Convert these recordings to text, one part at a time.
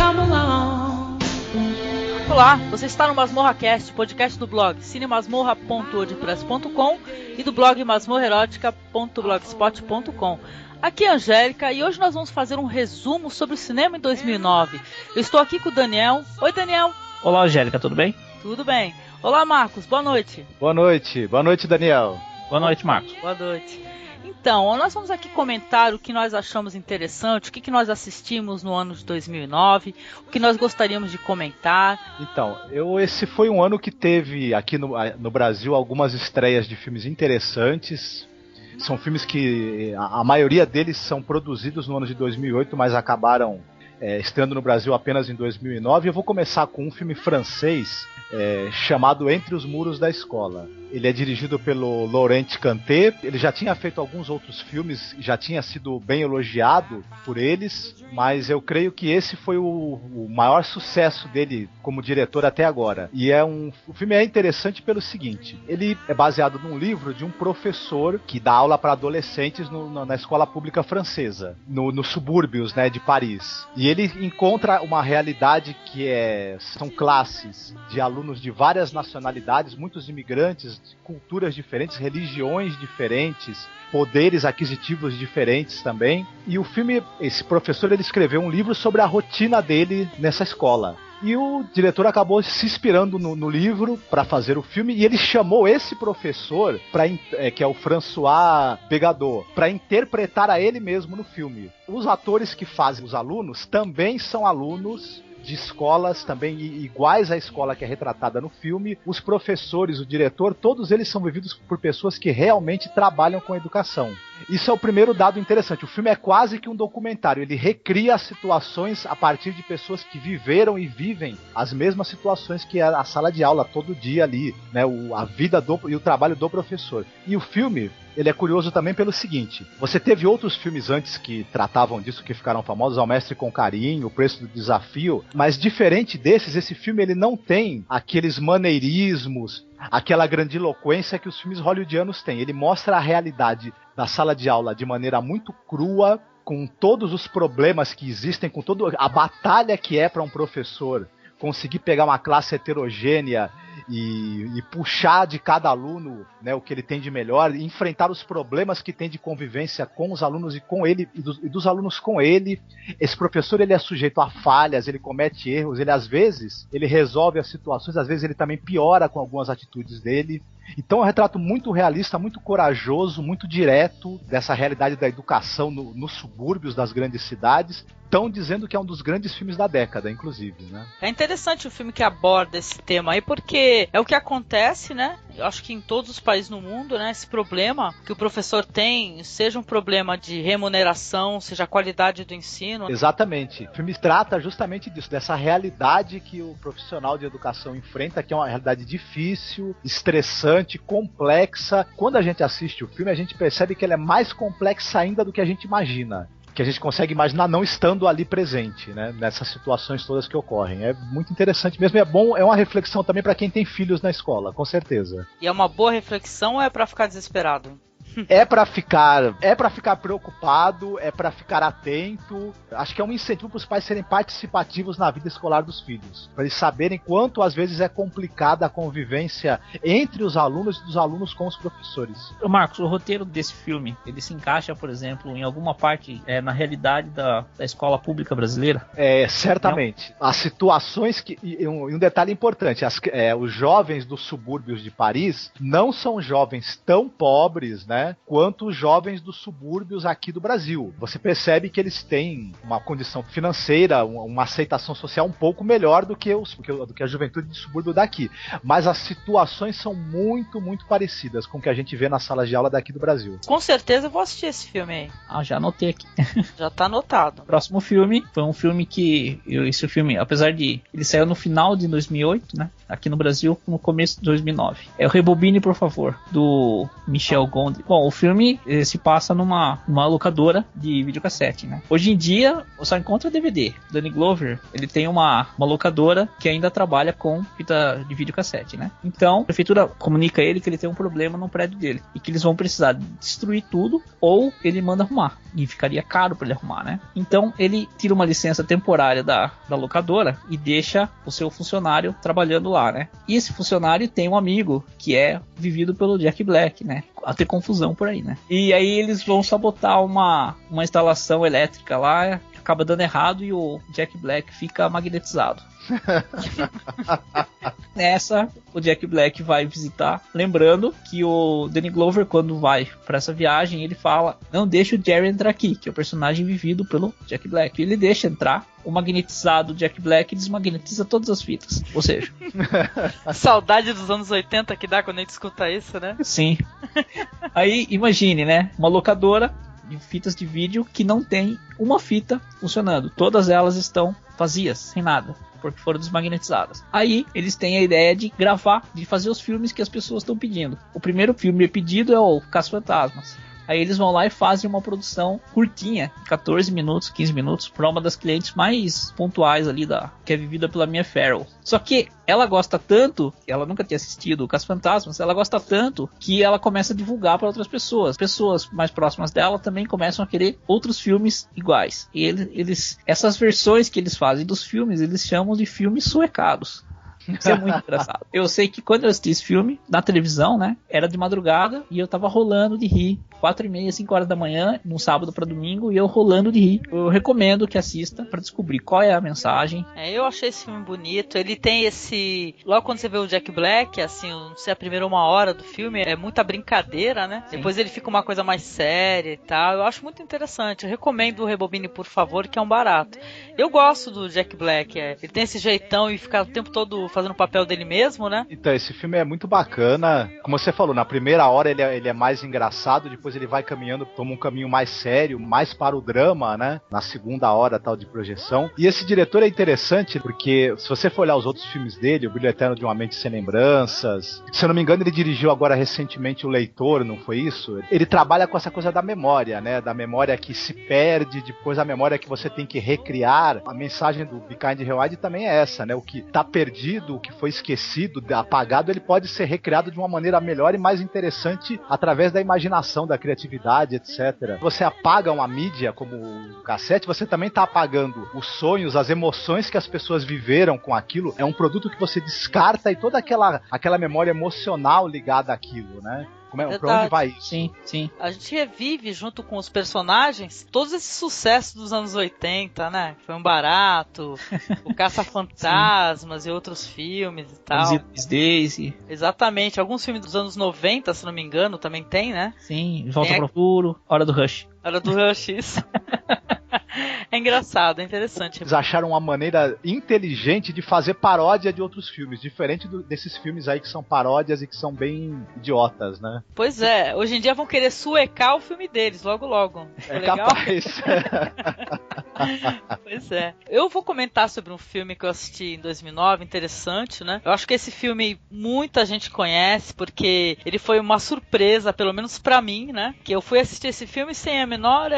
come along. Olá, você está no MasmorraCast, podcast do blog cinemasmorra.wordpress.com e do blog masmorraerótica.blogspot.com. Aqui é a Angélica e hoje nós vamos fazer um resumo sobre o cinema em 2009. Eu estou aqui com o Daniel. Oi, Daniel. Olá, Angélica, tudo bem? Tudo bem. Olá, Marcos, boa noite. Boa noite, Daniel. Boa noite, Marcos. Boa noite. Então, nós vamos aqui comentar o que nós achamos interessante, o que nós assistimos no ano de 2009, o que nós gostaríamos de comentar. Então, esse foi um ano que teve aqui no Brasil algumas estreias de filmes interessantes. São filmes que a maioria deles são produzidos no ano de 2008, mas acabaram estreando no Brasil apenas em 2009. Eu vou começar com um filme francês chamado Entre os Muros da Escola. Ele é dirigido pelo Laurent Cantet. Ele já tinha feito alguns outros filmes, já tinha sido bem elogiado por eles, mas eu creio que esse foi o maior sucesso dele como diretor até agora. E o filme é interessante pelo seguinte: ele é baseado num livro de um professor que dá aula para adolescentes na escola pública francesa, nos subúrbios, né, de Paris. E ele encontra uma realidade que são classes de alunos de várias nacionalidades, muitos imigrantes, culturas diferentes, religiões diferentes, poderes aquisitivos diferentes também. E o filme, esse professor, ele escreveu um livro sobre a rotina dele nessa escola. E o diretor acabou se inspirando no livro para fazer o filme, e ele chamou esse professor, que é o François Begadot, para interpretar a ele mesmo no filme. Os atores que fazem os alunos também são alunos de escolas também iguais à escola que é retratada no filme. Os professores, o diretor, todos eles são vividos por pessoas que realmente trabalham com educação. Isso é o primeiro dado interessante. O filme é quase que um documentário. Ele recria as situações a partir de pessoas que viveram e vivem as mesmas situações que a sala de aula todo dia ali, né? A vida e o trabalho do professor. E o filme, ele é curioso também pelo seguinte: você teve outros filmes antes que tratavam disso, que ficaram famosos, Ao Mestre com Carinho, O Preço do Desafio, mas diferente desses, esse filme ele não tem aqueles maneirismos, aquela grandiloquência que os filmes hollywoodianos têm. Ele mostra a realidade da sala de aula de maneira muito crua, com todos os problemas que existem, com toda a batalha que é para um professor conseguir pegar uma classe heterogênea e puxar de cada aluno, né, o que ele tem de melhor, e enfrentar os problemas que tem de convivência com os alunos e com ele, e dos alunos com ele. Esse professor, ele é sujeito a falhas, ele comete erros, às vezes ele resolve as situações, às vezes ele também piora com algumas atitudes dele. Então é um retrato muito realista, muito corajoso, muito direto dessa realidade da educação nos subúrbios das grandes cidades. Estão dizendo que é um dos grandes filmes da década, inclusive, né? É interessante o filme que aborda esse tema aí, porque é o que acontece, né? Eu acho que em todos os países no mundo, né? Esse problema que o professor tem, seja um problema de remuneração, seja a qualidade do ensino. Exatamente. O filme trata justamente disso, dessa realidade que o profissional de educação enfrenta, que é uma realidade difícil, estressante, complexa. Quando a gente assiste o filme, a gente percebe que ela é mais complexa ainda do que a gente imagina, que a gente consegue imaginar não estando ali presente, né, nessas situações todas que ocorrem. É muito interessante mesmo, é bom, é uma reflexão também para quem tem filhos na escola, com certeza. E é uma boa reflexão ou é para ficar desesperado? É pra ficar preocupado, é pra ficar atento. Acho que é um incentivo para os pais serem participativos na vida escolar dos filhos, para eles saberem quanto às vezes é complicada a convivência entre os alunos e dos alunos com os professores. Marcos, o roteiro desse filme, ele se encaixa, por exemplo, em alguma parte na realidade da escola pública brasileira? Certamente. As situações e um detalhe importante, os jovens dos subúrbios de Paris não são jovens tão pobres, né, quanto os jovens dos subúrbios aqui do Brasil. Você percebe que eles têm uma condição financeira, uma aceitação social um pouco melhor do que a juventude de subúrbio daqui. Mas as situações são muito, muito parecidas com o que a gente vê nas salas de aula daqui do Brasil. Com certeza eu vou assistir esse filme aí. Já anotei aqui. Já tá anotado. Próximo filme foi um filme que... Esse filme, apesar de... Ele saiu no final de 2008, né? aqui no Brasil no começo de 2009. É o Rebobine, por favor, do Michel Gondry. Bom, o filme se passa numa locadora de videocassete, né? Hoje em dia, só encontra DVD. Danny Glover, ele tem uma locadora que ainda trabalha com fita de videocassete, né? Então, a prefeitura comunica a ele que ele tem um problema no prédio dele e que eles vão precisar destruir tudo ou ele manda arrumar. E ficaria caro para ele arrumar, né? Então, ele tira uma licença temporária da locadora e deixa o seu funcionário trabalhando lá, né? E esse funcionário tem um amigo que é vivido pelo Jack Black, né? A ter confusão por aí, né? E aí eles vão sabotar uma instalação elétrica lá, acaba dando errado e o Jack Black fica magnetizado. Nessa, o Jack Black vai visitar, lembrando que o Danny Glover, quando vai para essa viagem, ele fala: não deixa o Jerry entrar aqui, que é o personagem vivido pelo Jack Black. Ele deixa entrar, o magnetizado Jack Black desmagnetiza todas as fitas, ou seja... A saudade dos anos 80 que dá quando a gente escuta isso, né? Sim. Aí, imagine, né, uma locadora de fitas de vídeo que não tem uma fita funcionando, todas elas estão vazias, sem nada, porque foram desmagnetizadas. Aí eles têm a ideia de gravar, de fazer os filmes que as pessoas estão pedindo. O primeiro filme pedido é o Caça-Fantasmas. Aí eles vão lá e fazem uma produção curtinha, 14 minutos, 15 minutos, para uma das clientes mais pontuais ali, que é vivida pela Mia Farrow. Só que ela gosta tanto, ela nunca tinha assistido o Caça-Fantasmas, ela gosta tanto que ela começa a divulgar para outras pessoas. Pessoas mais próximas dela também começam a querer outros filmes iguais. E essas versões que eles fazem dos filmes, eles chamam de filmes suecados. Isso é muito engraçado. Eu sei que quando eu assisti esse filme, na televisão, né, era de madrugada e eu tava rolando de rir. 4h30, 5 horas da manhã, num sábado pra domingo, e eu rolando de rir. Eu recomendo que assista pra descobrir qual é a mensagem. Eu achei esse filme bonito. Ele tem esse... Logo quando você vê o Jack Black, assim, não sei, a primeira 1 hora do filme é muita brincadeira, né? Sim. Depois ele fica uma coisa mais séria e tal. Eu acho muito interessante. Eu recomendo o Rebobine, por favor, que é um barato. Eu gosto do Jack Black. Ele tem esse jeitão e fica o tempo todo fazendo o papel dele mesmo, né? Então, esse filme é muito bacana. Como você falou, na primeira hora ele é mais engraçado, depois ele vai caminhando, toma um caminho mais sério, mais para o drama, né? Na segunda hora, tal, de projeção. E esse diretor é interessante porque, se você for olhar os outros filmes dele, O Brilho Eterno de uma Mente Sem Lembranças, se eu não me engano, ele dirigiu agora recentemente O Leitor, não foi isso? Ele trabalha com essa coisa da memória, né? Da memória que se perde, depois a memória que você tem que recriar. A mensagem do Be Kind Rewind também é essa, né? O que tá perdido, o que foi esquecido, apagado, ele pode ser recriado de uma maneira melhor e mais interessante através da imaginação, da criatividade, etc. Você apaga uma mídia como o cassete, você também está apagando os sonhos, as emoções que as pessoas viveram com aquilo. É um produto que você descarta e toda aquela memória emocional ligada àquilo, né? Pra onde vai isso? Sim, sim. A gente revive junto com os personagens todos esses sucessos dos anos 80, né? Foi um barato, o Caça-Fantasmas e outros filmes e tal. Daisy. Exatamente. Alguns filmes dos anos 90, se não me engano, também tem, né? Sim, Volta pro Futuro, Hora do Rush. Hora do Rush, isso. É engraçado, é interessante. Eles acharam uma maneira inteligente de fazer paródia de outros filmes, diferente desses filmes aí que são paródias e que são bem idiotas, né? Pois é, hoje em dia vão querer suecar o filme deles, logo logo. É capaz. Pois é. Eu vou comentar sobre um filme que eu assisti em 2009, interessante, né? Eu acho que esse filme muita gente conhece, porque ele foi uma surpresa, pelo menos pra mim, né? Que eu fui assistir esse filme sem a menor...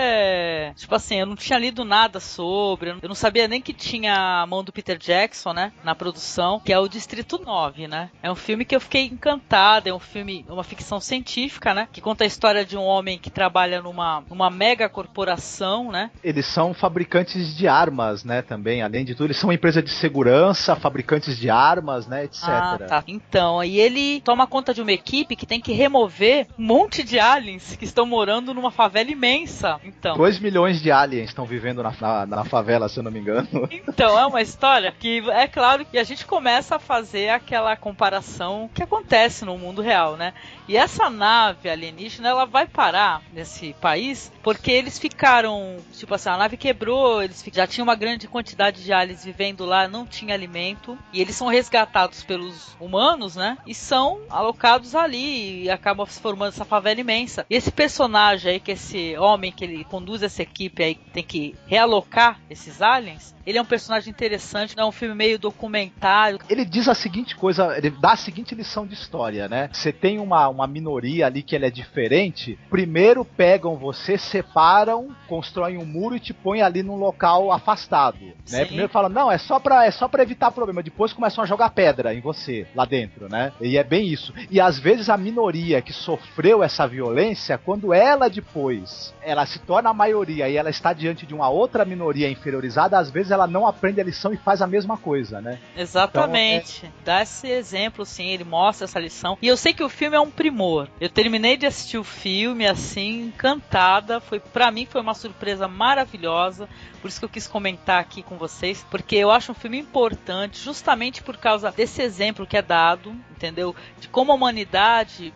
Tipo assim, eu não tinha lido nada sobre, eu não sabia nem que tinha a mão do Peter Jackson, né? Na produção, que é o Distrito 9, né? É um filme que eu fiquei encantada, é um filme, uma ficção científica, né? Que conta a história de um homem que trabalha numa mega corporação, né? Eles são fabricantes de armas, né? Também, além de tudo, eles são uma empresa de segurança, fabricantes de armas, né? Etc. Ah, tá. Então, aí ele toma conta de uma equipe que tem que remover um monte de aliens que estão morando numa favela imensa. Então, 2 milhões de aliens estão vivendo na favela, se eu não me engano. Então, é uma história que, é claro, que a gente começa a fazer aquela comparação que acontece no mundo real, né? E essa nave alienígena, ela vai parar nesse país porque eles ficaram, tipo assim, a nave quebrou sobrou, eles já tinham uma grande quantidade de aliens vivendo lá, não tinha alimento, e eles são resgatados pelos humanos, né? E são alocados ali e acabam se formando essa favela imensa. E esse personagem aí, que esse homem que ele conduz essa equipe aí, que tem que realocar esses aliens, ele é um personagem interessante, é um filme meio documentário. Ele diz a seguinte coisa, ele dá a seguinte lição de história, né? Você tem uma minoria ali que ela é diferente, primeiro pegam você, separam, constroem um muro e te põem ali num local afastado, né? Primeiro falam, não, é só pra evitar problema, depois começam a jogar pedra em você, lá dentro, né? E é bem isso. E às vezes a minoria que sofreu essa violência, quando ela depois, ela se torna a maioria e ela está diante de uma outra minoria inferiorizada, às vezes ela não aprende a lição e faz a mesma coisa, né? Exatamente. Então, dá esse exemplo, sim, ele mostra essa lição. E eu sei que o filme é um primor. Eu terminei de assistir o filme, assim, encantada. Pra mim foi uma surpresa maravilhosa. Por isso que eu quis comentar aqui com vocês, porque eu acho um filme importante, justamente por causa desse exemplo que é dado, entendeu? De como a humanidade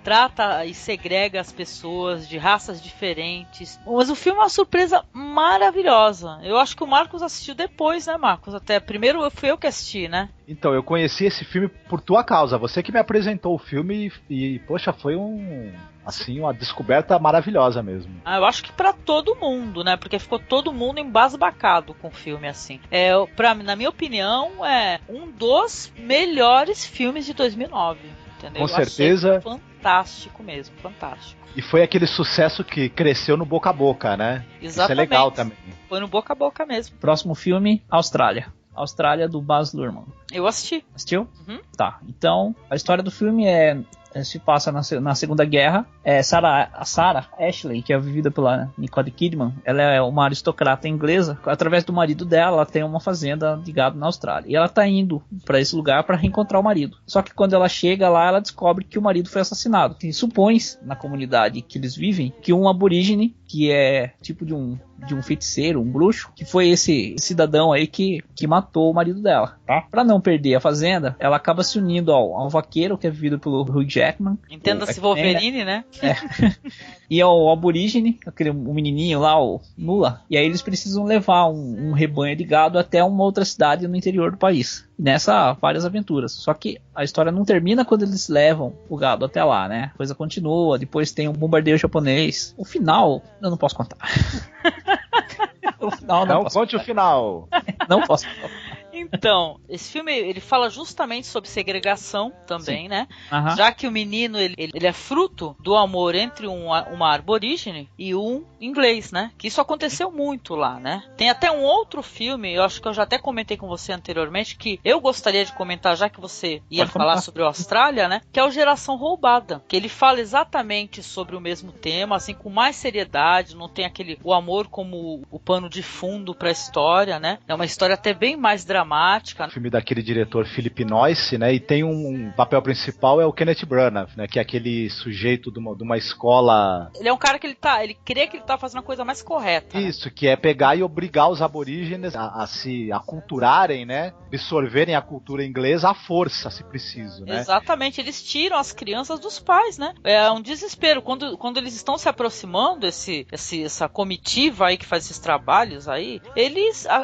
trata e segrega as pessoas de raças diferentes. Mas o filme é uma surpresa maravilhosa. Eu acho que o Marcos assistiu depois, né, Marcos? Até primeiro fui eu que assisti, né? Então, eu conheci esse filme por tua causa. Você que me apresentou o filme e poxa, foi uma descoberta maravilhosa mesmo. Eu acho que pra todo mundo, né? Porque ficou todo mundo embasbacado com o filme, assim. Na minha opinião, é um dos melhores filmes de 2009, entendeu? Com certeza. Fantástico mesmo, fantástico. E foi aquele sucesso que cresceu no boca a boca, né? Exatamente. Isso é legal também. Foi no boca a boca mesmo. Próximo filme, Austrália. Austrália, do Baz Luhrmann. Eu assisti. Assistiu? Uhum. Tá, então a história do filme se passa na Segunda Guerra. A Sarah Ashley, que é vivida pela Nicole Kidman, ela é uma aristocrata inglesa. Através do marido dela, ela tem uma fazenda de gado na Austrália. E ela tá indo para esse lugar para reencontrar o marido. Só que quando ela chega lá, ela descobre que o marido foi assassinado. E supõe-se, na comunidade que eles vivem, que um aborígene, que é tipo de um feiticeiro, um bruxo, que foi esse cidadão aí que matou o marido dela, tá? Pra não perder a fazenda, ela acaba se unindo ao vaqueiro, que é vivido pelo Hugh Jackman. Entenda-se Wolverine, né? E ao aborígene, o menininho lá, o Nula. E aí eles precisam levar um rebanho de gado até uma outra cidade no interior do país. E nessa, várias aventuras. Só que a história não termina quando eles levam o gado até lá, né? A coisa continua, depois tem um bombardeio japonês. O final, eu não posso contar. O final não conte o final. Não posso contar. Então, esse filme, ele fala justamente sobre segregação também, sim, né? Uhum. Já que o menino, ele é fruto do amor entre uma aborígene e um inglês, né? Que isso aconteceu muito lá, né? Tem até um outro filme, eu acho que eu já até comentei com você anteriormente, que eu gostaria de comentar, já que você ia falar sobre a Austrália, né? Que é o Geração Roubada, que ele fala exatamente sobre o mesmo tema, assim, com mais seriedade, não tem o amor como o pano de fundo pra história, né? É uma história até bem mais dramática. O filme daquele diretor Philip Noyce, né? E tem um papel principal, é o Kenneth Branagh, né? Que é aquele sujeito de uma escola. Ele é um cara que ele crê que ele tá fazendo a coisa mais correta. Isso, né? Que é pegar e obrigar os aborígenes a se aculturarem, né? Absorverem a cultura inglesa à força, se preciso, né? Exatamente, eles tiram as crianças dos pais, né? É um desespero. Quando eles estão se aproximando, essa comitiva aí que faz esses trabalhos aí,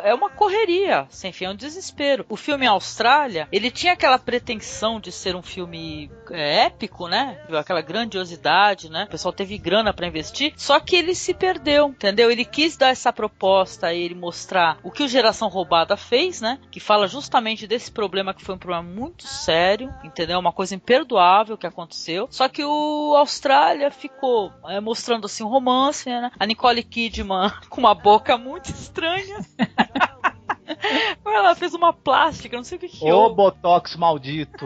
é uma correria, sem fim, é um desespero. O filme Austrália, ele tinha aquela pretensão de ser um filme épico, né? Aquela grandiosidade, né? O pessoal teve grana pra investir, só que ele se perdeu, entendeu? Ele quis dar essa proposta aí, ele mostrar o que o Geração Roubada fez, né? Que fala justamente desse problema, que foi um problema muito sério, entendeu? Uma coisa imperdoável que aconteceu. Só que o Austrália ficou mostrando assim um romance, né? A Nicole Kidman com uma boca muito estranha. Ela fez uma plástica, não sei o que que Ô, botox maldito.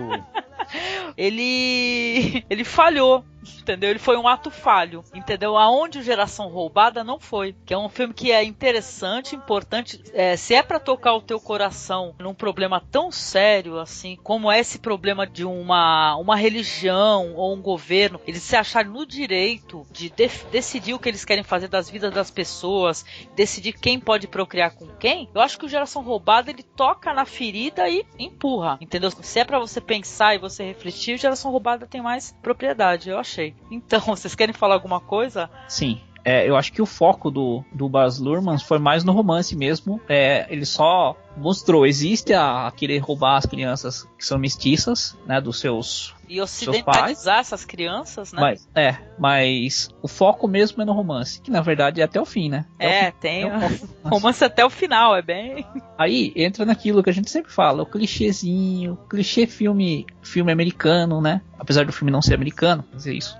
Ele falhou, entendeu? Ele foi um ato falho, entendeu? Aonde o Geração Roubada não foi. Que é um filme que é interessante, importante. Se é pra tocar o teu coração num problema tão sério assim, como é esse problema de uma religião ou um governo, eles se acharem no direito de decidir o que eles querem fazer das vidas das pessoas, decidir quem pode procriar com quem, eu acho que o Geração Roubada, ele toca na ferida e empurra, entendeu? Se é pra você pensar e você refletir, o Geração Roubada tem mais propriedade, eu achei. Então, vocês querem falar alguma coisa? Sim. eu acho que o foco do Baz Luhrmann foi mais no romance mesmo. Ele só mostrou, existe querer roubar as crianças que são mestiças, né, dos seus e ocidentalizar essas crianças, né? Mas o foco mesmo é no romance, que na verdade é até o fim, né? Tem romance até o final, é bem... Aí entra naquilo que a gente sempre fala, o clichêzinho, clichê filme americano, né? Apesar do filme não ser americano, fazer isso.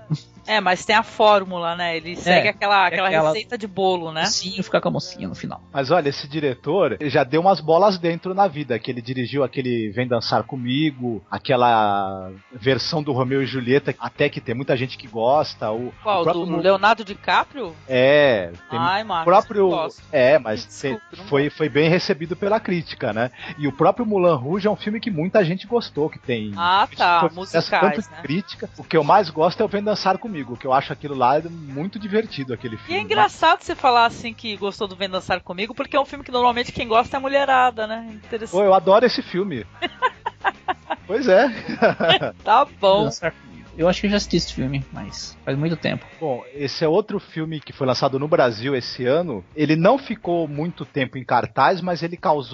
Mas tem a fórmula, né? Ele segue aquela receita de bolo, né? Sim, ficar com a mocinha no final. Mas olha, esse diretor já deu umas bolas dentro na vida, que ele dirigiu aquele Vem Dançar Comigo, aquela versão do Romeu e Julieta, até que tem muita gente que gosta. Qual? Do Leonardo DiCaprio? Tem Marcos, próprio. Mas foi bem recebido pela crítica, né? E o próprio Moulin Rouge é um filme que muita gente gostou, que tem. Musicais, tanto de crítica. O que eu mais gosto é o Vem Dançar Comigo, que eu acho aquilo lá muito divertido, aquele filme. E é engraçado você falar assim que gostou do Vem Dançar Comigo, porque é um filme que normalmente quem gosta é a mulherada, né? Interessante. Eu adoro esse filme. Pois é. Tá bom. Eu acho que eu já assisti esse filme, mas faz muito tempo. Bom, esse é outro filme que foi lançado no Brasil esse ano. Ele não ficou muito tempo em cartaz, mas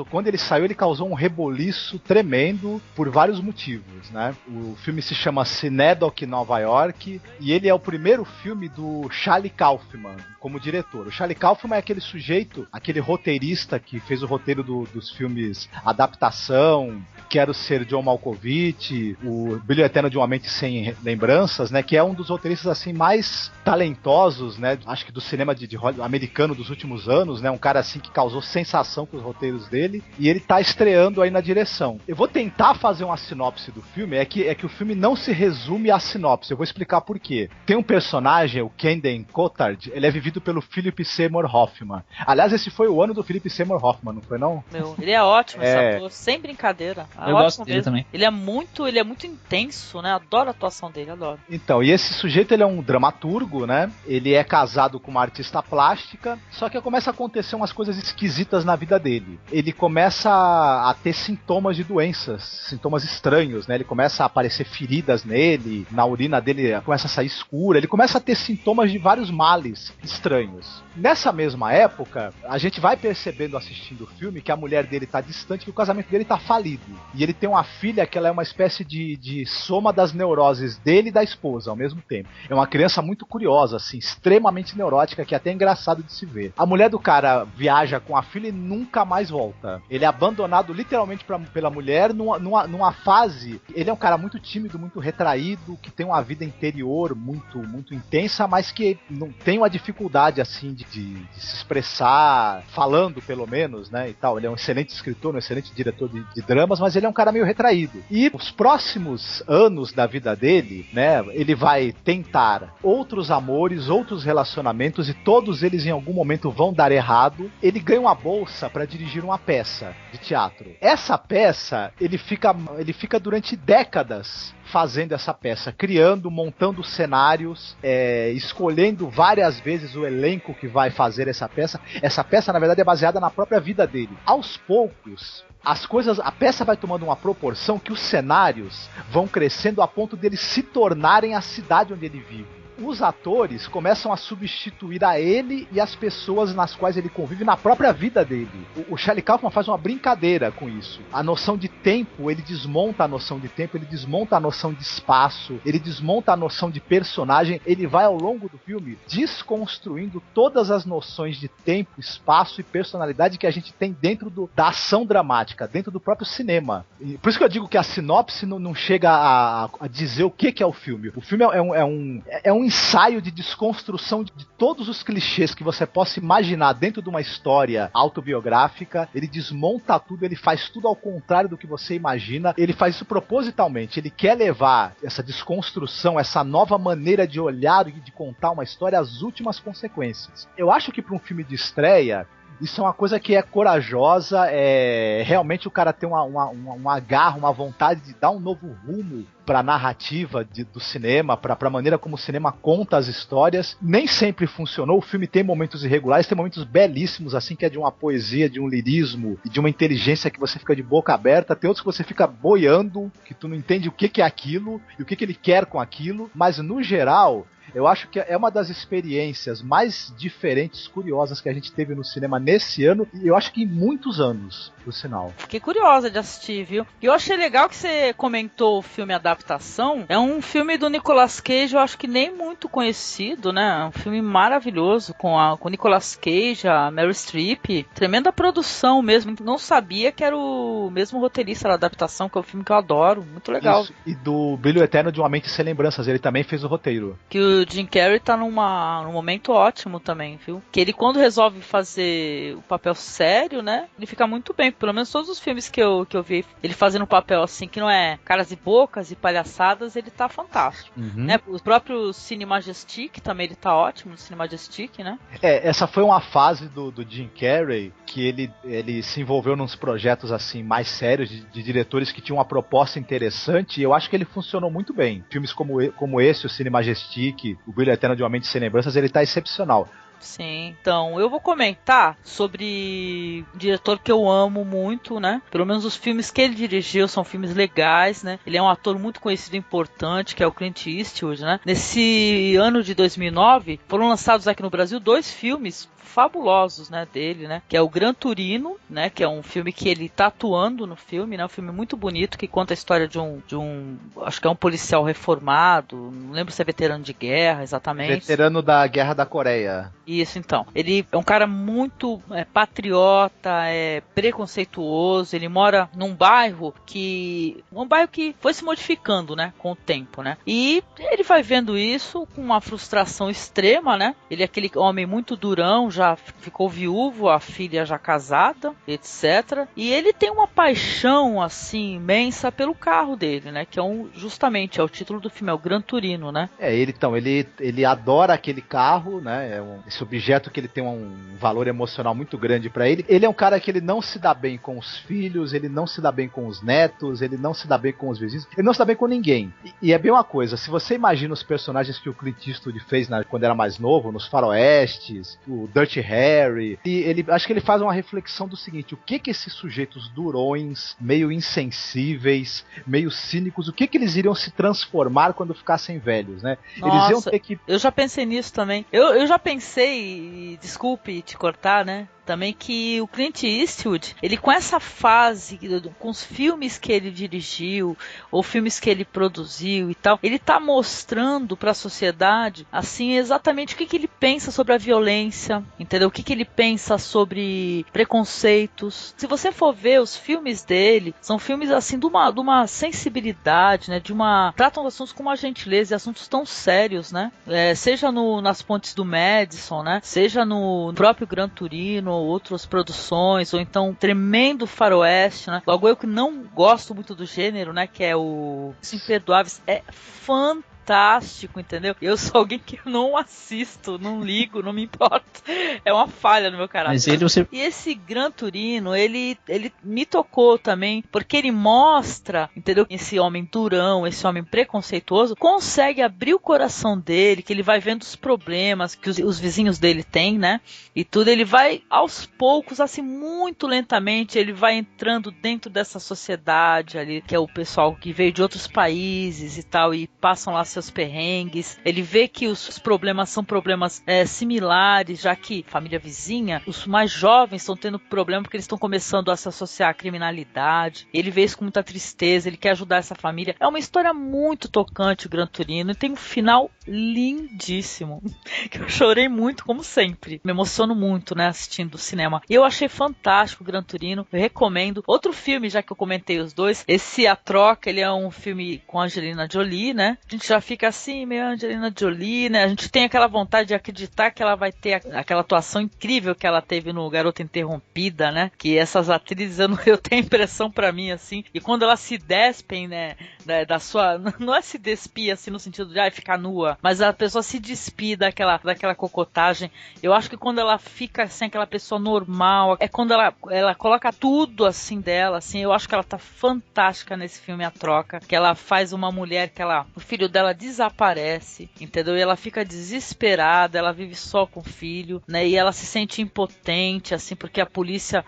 quando ele saiu, ele causou um reboliço tremendo por vários motivos, né? O filme se chama Cinedoc Nova York e ele é o primeiro filme do Charlie Kaufman como diretor. O Charlie Kaufman é aquele sujeito, aquele roteirista que fez o roteiro dos filmes Adaptação, Quero Ser John Malkovich, o Brilho Eterno de uma Mente Sem Lembranças, né, que é um dos roteiristas assim mais talentosos, né, acho que do cinema de americano dos últimos anos, né, um cara assim que causou sensação com os roteiros dele, e ele tá estreando aí na direção. Eu vou tentar fazer uma sinopse do filme, é que o filme não se resume à sinopse, eu vou explicar por quê. Tem um personagem, o Kendall Cotard, ele é vivido pelo Philip Seymour Hoffman. Aliás, esse foi o ano do Philip Seymour Hoffman, não foi não? Ele é ótimo, esse ator, sem brincadeira. Eu gosto dele também. Ele é muito intenso, né? Adoro a atuação dele, adoro. Então, e esse sujeito, ele é um dramaturgo, né? Ele é casado com uma artista plástica, só que começa a acontecer umas coisas esquisitas na vida dele. Ele começa a ter sintomas de doenças, sintomas estranhos, né? Ele começa a aparecer feridas nele, na urina dele começa a sair escura, ele começa a ter sintomas de vários males estranhos. Nessa mesma época, a gente vai percebendo assistindo o filme que a mulher dele tá distante, que o casamento dele tá falido. E ele tem uma filha que ela é uma espécie de soma das neuroses dele e da esposa ao mesmo tempo. É uma criança muito curiosa, assim, extremamente neurótica, que é até engraçado de se ver. A mulher do cara viaja com a filha e nunca mais volta. Ele é abandonado literalmente pela mulher numa fase... Ele é um cara muito tímido, muito retraído, que tem uma vida interior muito, muito intensa, mas que não tem uma dificuldade, assim, de se expressar, falando pelo menos, né, e tal. Ele é um excelente escritor, um excelente diretor de dramas, mas ele é um cara meio retraído. E os próximos anos da vida dele, né, ele vai tentar outros amores, outros relacionamentos, e todos eles em algum momento vão dar errado. Ele ganha uma bolsa para dirigir uma peça de teatro. Essa peça, ele fica durante décadas fazendo essa peça, criando, montando cenários, escolhendo várias vezes o elenco que vai fazer essa peça. Essa peça, na verdade, é baseada na própria vida dele. Aos poucos, a peça vai tomando uma proporção que os cenários vão crescendo a ponto deles se tornarem a cidade onde ele vive. Os atores começam a substituir a ele e as pessoas nas quais ele convive na própria vida dele. O Charlie Kaufman faz uma brincadeira com isso. A noção de tempo, ele desmonta a noção de tempo, ele desmonta a noção de espaço, ele desmonta a noção de personagem. Ele vai ao longo do filme desconstruindo todas as noções de tempo, espaço e personalidade que a gente tem dentro da ação dramática, dentro do próprio cinema. E por isso que eu digo que a sinopse não chega a dizer o que é o filme. O filme é um ensaio de desconstrução de todos os clichês que você possa imaginar dentro de uma história autobiográfica. Ele desmonta tudo, ele faz tudo ao contrário do que você imagina. Ele faz isso propositalmente. Ele quer levar essa desconstrução, essa nova maneira de olhar e de contar uma história às últimas consequências. Eu acho que para um filme de estreia, isso é uma coisa que é corajosa, realmente o cara tem uma garra, uma vontade de dar um novo rumo pra narrativa do cinema, pra maneira como o cinema conta as histórias. Nem sempre funcionou. O filme tem momentos irregulares, tem momentos belíssimos, assim, que é de uma poesia, de um lirismo e de uma inteligência que você fica de boca aberta. Tem outros que você fica boiando, que tu não entende o que é aquilo e o que ele quer com aquilo. Mas, no geral, eu acho que é uma das experiências mais diferentes, curiosas que a gente teve no cinema nesse ano, e eu acho que em muitos anos, por sinal. Fiquei curiosa de assistir, viu? E eu achei legal que você comentou o filme Adaptação. É um filme do Nicolas Cage, eu acho que nem muito conhecido, né? É um filme maravilhoso, com o Nicolas Cage, a Meryl Streep. Tremenda produção mesmo. Não sabia que era o mesmo roteirista da Adaptação, que é um filme que eu adoro. Muito legal. Isso. E do Brilho Eterno de Uma Mente Sem Lembranças, ele também fez o roteiro. Que o Jim Carrey tá num momento ótimo também, viu? Que ele, quando resolve fazer o papel sério, né? Ele fica muito bem. Pelo menos todos os filmes que eu vi ele fazendo um papel assim, que não é caras e bocas e palhaçadas, ele tá fantástico. Né? O próprio Cine Majestic também, ele tá ótimo no Cine Majestic, né? Essa foi uma fase do Jim Carrey que ele se envolveu nos projetos assim mais sérios de diretores que tinham uma proposta interessante, e eu acho que ele funcionou muito bem. Filmes como esse, o Cine Majestic, o Brilho Eterno de Uma Mente Sem Lembranças, ele tá excepcional. Sim, então eu vou comentar sobre um diretor que eu amo muito, né? Pelo menos os filmes que ele dirigiu são filmes legais, né? Ele é um ator muito conhecido e importante, que é o Clint Eastwood, né? Nesse ano de 2009, foram lançados aqui no Brasil 2 filmes fabulosos, né, dele, né, que é o Gran Turino, né, que é um filme que ele tá atuando no filme, né, um filme muito bonito que conta a história de um acho que é um policial reformado, não lembro se é veterano de guerra exatamente. Veterano da Guerra da Coreia. Isso, então. Ele é um cara muito patriota, preconceituoso, ele mora num bairro que foi se modificando, né, com o tempo, né, e ele vai vendo isso com uma frustração extrema, né, ele é aquele homem muito durão, já ficou viúvo, a filha já casada, etc. E ele tem uma paixão, assim, imensa pelo carro dele, né? Que justamente é o título do filme, é o Gran Turino, né? Ele adora aquele carro, né? Esse objeto que ele tem um valor emocional muito grande pra ele. Ele é um cara que ele não se dá bem com os filhos, ele não se dá bem com os netos, ele não se dá bem com os vizinhos, ele não se dá bem com ninguém. E é bem uma coisa, se você imagina os personagens que o Clint Eastwood fez quando era mais novo, nos faroestes, o Dirty Harry, e acho que ele faz uma reflexão do seguinte: o que esses sujeitos durões, meio insensíveis, meio cínicos, o que eles iriam se transformar quando ficassem velhos, né? Nossa, eles iam ter que... eu já pensei nisso também. Eu já pensei, desculpe te cortar, né? Também que o Clint Eastwood, ele com essa fase, com os filmes que ele dirigiu, ou filmes que ele produziu e tal, ele tá mostrando para a sociedade, assim, exatamente o que ele pensa sobre a violência, entendeu? O que ele pensa sobre preconceitos. Se você for ver os filmes dele, são filmes, assim, de uma sensibilidade, né? Tratam assuntos com uma gentileza, e assuntos tão sérios, né? Seja nas Pontes do Madison, né? Seja no próprio Gran Turino, ou outras produções, ou então tremendo faroeste, né? Logo eu que não gosto muito do gênero, né? Que é o Imperdoáveis, é fantástico, entendeu? Eu sou alguém que não assisto, não ligo, não me importa. É uma falha no meu caráter. Mas E esse Gran Turino, ele me tocou também, porque ele mostra, entendeu? Esse homem durão, esse homem preconceituoso, consegue abrir o coração dele, que ele vai vendo os problemas que os vizinhos dele têm, né? E tudo, ele vai aos poucos, assim, muito lentamente, ele vai entrando dentro dessa sociedade ali, que é o pessoal que veio de outros países e tal, e passam lá seus perrengues. Ele vê que os problemas são problemas similares, já que família vizinha, os mais jovens estão tendo problema porque eles estão começando a se associar à criminalidade. Ele vê isso com muita tristeza, ele quer ajudar essa família. É uma história muito tocante, o Gran Turino, e tem um final lindíssimo, que eu chorei muito, como sempre. Me emociono muito, né, assistindo o cinema. E eu achei fantástico o Gran Turino, eu recomendo. Outro filme, já que eu comentei os dois, esse A Troca, ele é um filme com a Angelina Jolie, né? A gente já fica assim, meio Angelina Jolie, né? A gente tem aquela vontade de acreditar que ela vai ter aquela atuação incrível que ela teve no Garota Interrompida, né? Que essas atrizes, eu tenho impressão pra mim, assim, e quando elas se despem, né, da sua... Não é se despir, assim, no sentido de ficar nua, pessoa, mas a pessoa se despir daquela cocotagem. Eu acho que quando ela fica assim, aquela pessoa normal, é quando ela coloca tudo assim dela, assim, eu acho que ela tá fantástica nesse filme A Troca, que ela faz uma mulher que o filho dela desaparece, entendeu? E ela fica desesperada, ela vive só com o filho, né? E ela se sente impotente, assim, porque a polícia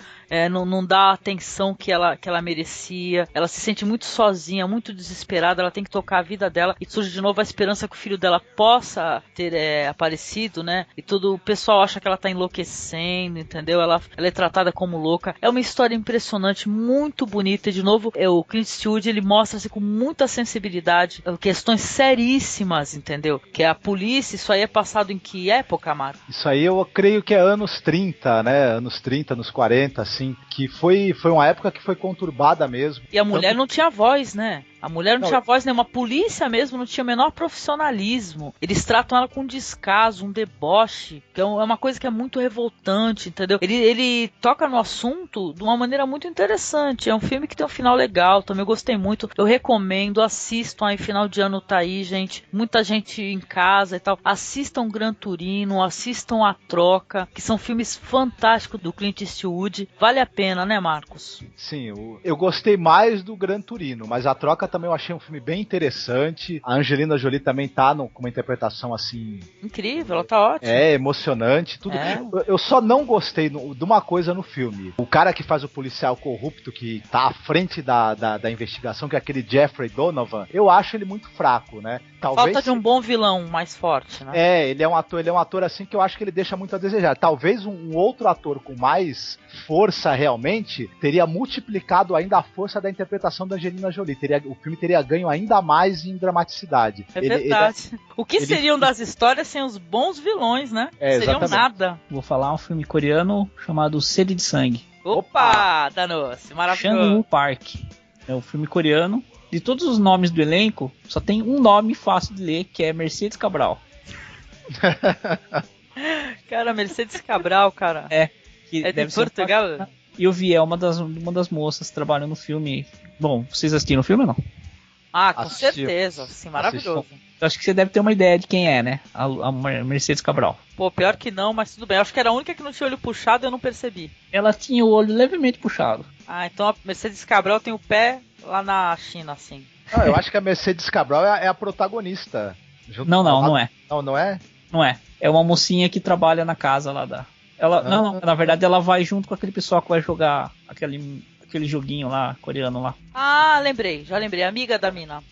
não dá a atenção que ela merecia. Ela se sente muito sozinha, muito desesperada, ela tem que tocar a vida dela e surge de novo a esperança que o filho dela possa ter aparecido, né? E todo o pessoal acha que ela tá enlouquecendo, entendeu? Ela é tratada como louca. É uma história impressionante, muito bonita. E de novo, o Clint Eastwood, ele mostra-se com muita sensibilidade questões seríssimas, entendeu? Que a polícia, isso aí é passado em que época, Marco? Isso aí eu creio que é anos 30, né? Anos 30, anos 40, assim, que foi uma época que foi conturbada mesmo. E a mulher não tinha voz, né? A mulher não tinha voz nenhuma. A polícia mesmo não tinha o menor profissionalismo. Eles tratam ela com descaso, um deboche, que é uma coisa que é muito revoltante, entendeu? Ele toca no assunto de uma maneira muito interessante. É um filme que tem um final legal, também eu gostei muito. Eu recomendo, assistam aí, final de ano tá aí, gente. Muita gente em casa e tal. Assistam Gran Turino, assistam A Troca, que são filmes fantásticos do Clint Eastwood. Vale a pena, né, Marcos? Sim, eu gostei mais do Gran Turino, mas A Troca também eu achei um filme bem interessante. A Angelina Jolie também tá com uma interpretação assim... incrível, ela tá ótima. Emocionante, tudo. Eu só não gostei de uma coisa no filme. O cara que faz o policial corrupto, que tá à frente da investigação, que é aquele Jeffrey Donovan, eu acho ele muito fraco, né? Talvez... falta de um bom vilão mais forte, né? Ele é um ator assim que eu acho que ele deixa muito a desejar. Talvez um outro ator com mais força realmente teria multiplicado ainda a força da interpretação da Angelina Jolie. O filme teria ganho ainda mais em dramaticidade. É verdade. O que seriam das histórias sem os bons vilões, né? Seriam nada. Vou falar um filme coreano chamado Sede de Sangue. Opa, Danos, maravilhoso. Shang-Woo Park. É um filme coreano. De todos os nomes do elenco, só tem um nome fácil de ler, que é Mercedes Cabral. Cara, Mercedes Cabral, cara. Que é deve de Portugal? E eu vi, uma das moças que trabalha no filme. Bom, vocês assistiram o filme ou não? Ah, com certeza. Sim, maravilhoso. Eu acho que você deve ter uma ideia de quem é, né? A Mercedes Cabral. Pô, pior que não, mas tudo bem. Eu acho que era a única que não tinha olho puxado e eu não percebi. Ela tinha o olho levemente puxado. Ah, então a Mercedes Cabral tem o pé lá na China, assim. Não, eu acho que a Mercedes Cabral é a protagonista. Não é. Não é? Não é. É uma mocinha que trabalha na casa lá da... Não, na verdade ela vai junto com aquele pessoal que vai jogar aquele joguinho lá, coreano lá. Ah, já lembrei, amiga da mina.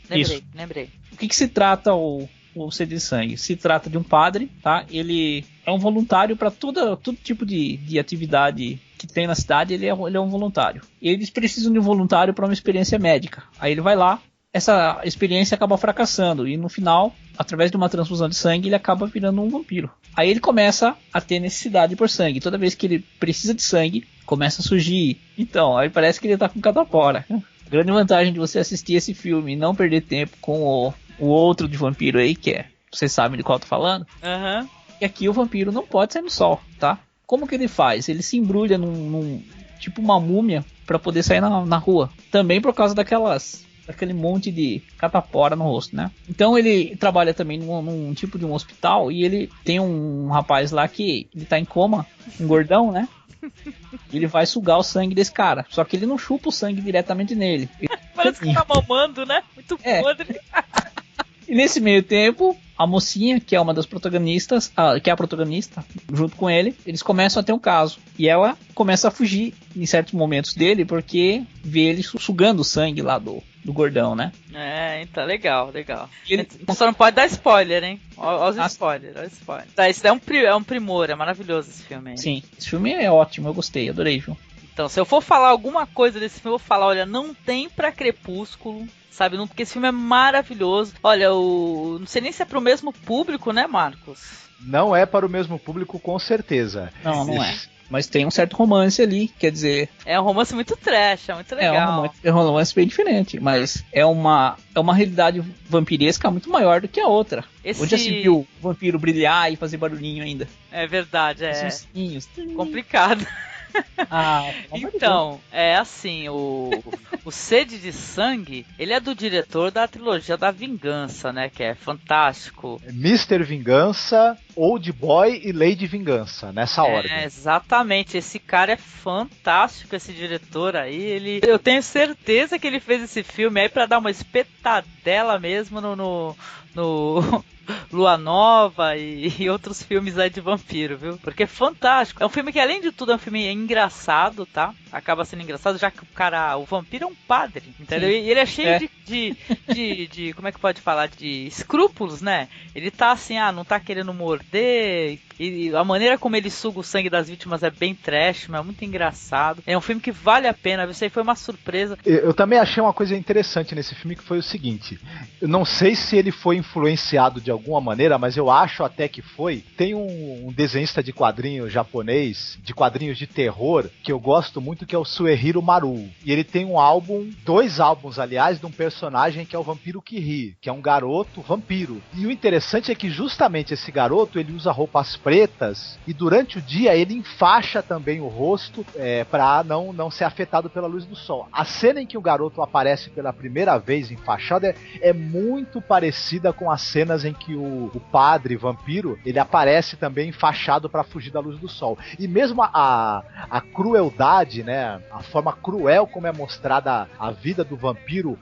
Lembrei. O que se trata o Sede de Sangue? Se trata de um padre, tá? Ele é um voluntário para todo tipo de atividade que tem na cidade, ele é um voluntário. E eles precisam de um voluntário para uma experiência médica. Aí ele vai lá, essa experiência acaba fracassando e no final, através de uma transfusão de sangue, ele acaba virando um vampiro. Aí ele começa a ter necessidade por sangue. Toda vez que ele precisa de sangue, começa a surgir. Então, aí parece que ele tá com catapora. A grande vantagem de você assistir esse filme e não perder tempo com o outro de vampiro aí, que vocês sabem de qual eu tô falando. Uhum. E aqui o vampiro não pode sair no sol, tá? Como que ele faz? Ele se embrulha tipo uma múmia para poder sair na rua. Também por causa daquele monte de catapora no rosto, né? Então ele trabalha também num tipo de um hospital e ele tem um rapaz lá que ele tá em coma, um gordão, né? Ele vai sugar o sangue desse cara. Só que ele não chupa o sangue diretamente nele. Parece que tá mamando, né? Muito podre. E nesse meio tempo, a mocinha, que é uma das protagonistas, que é a protagonista, junto com ele, eles começam a ter um caso. E ela começa a fugir em certos momentos dele, porque vê ele sugando o sangue lá do gordão, né? Então, legal. Só não pode dar spoiler, hein? Olha os spoilers. Tá, esse é um primor, é maravilhoso esse filme. Hein? Sim, esse filme é ótimo, eu gostei, adorei, João. Então, se eu for falar alguma coisa desse filme, eu vou falar, olha, não tem pra Crepúsculo, sabe? Não, porque esse filme é maravilhoso. Olha, não sei nem se é pro mesmo público, né, Marcos? Não é para o mesmo público, com certeza. Não é. Mas tem um certo romance ali, quer dizer... É um romance muito trash, é muito legal. É um romance bem diferente, mas é uma realidade vampiresca muito maior do que a outra. Onde já se viu o vampiro brilhar e fazer barulhinho ainda? É verdade, Os ursinhos. Complicado. Então, é assim, o Sede de Sangue, ele é do diretor da trilogia da Vingança, né? Que é fantástico. Mr. Vingança, Old Boy e Lady Vingança, nessa ordem. Exatamente, esse cara é fantástico, esse diretor aí. Eu tenho certeza que ele fez esse filme aí pra dar uma espetadela mesmo no Lua Nova e outros filmes aí de vampiro, viu? Porque é fantástico. É um filme que, além de tudo, é um filme engraçado, tá? Acaba sendo engraçado, já que o vampiro é um padre, entendeu? E ele é cheio de como é que pode falar? De escrúpulos, né? Ele tá assim, não tá querendo morder. E a maneira como ele suga o sangue das vítimas é bem trash, mas é muito engraçado. É um filme que vale a pena, isso aí foi uma surpresa. Eu também achei uma coisa interessante nesse filme, que foi o seguinte: eu não sei se ele foi influenciado de alguma maneira, mas eu acho até que foi. Tem um desenhista de quadrinhos japonês, de quadrinhos de terror, que eu gosto muito, que é o Suehiro Maru. E ele tem dois álbuns, aliás, de um personagem que é o Vampiro que Ri, que é um garoto vampiro. E o interessante é que justamente esse garoto, ele usa roupas pretas e durante o dia ele enfaixa também o rosto para não ser afetado pela luz do sol. A cena em que o garoto aparece pela primeira vez enfaixado é muito parecida com as cenas em que o padre vampiro, ele aparece também enfaixado para fugir da luz do sol. E mesmo a crueldade, né, a forma cruel como é mostrada a vida do vampiro,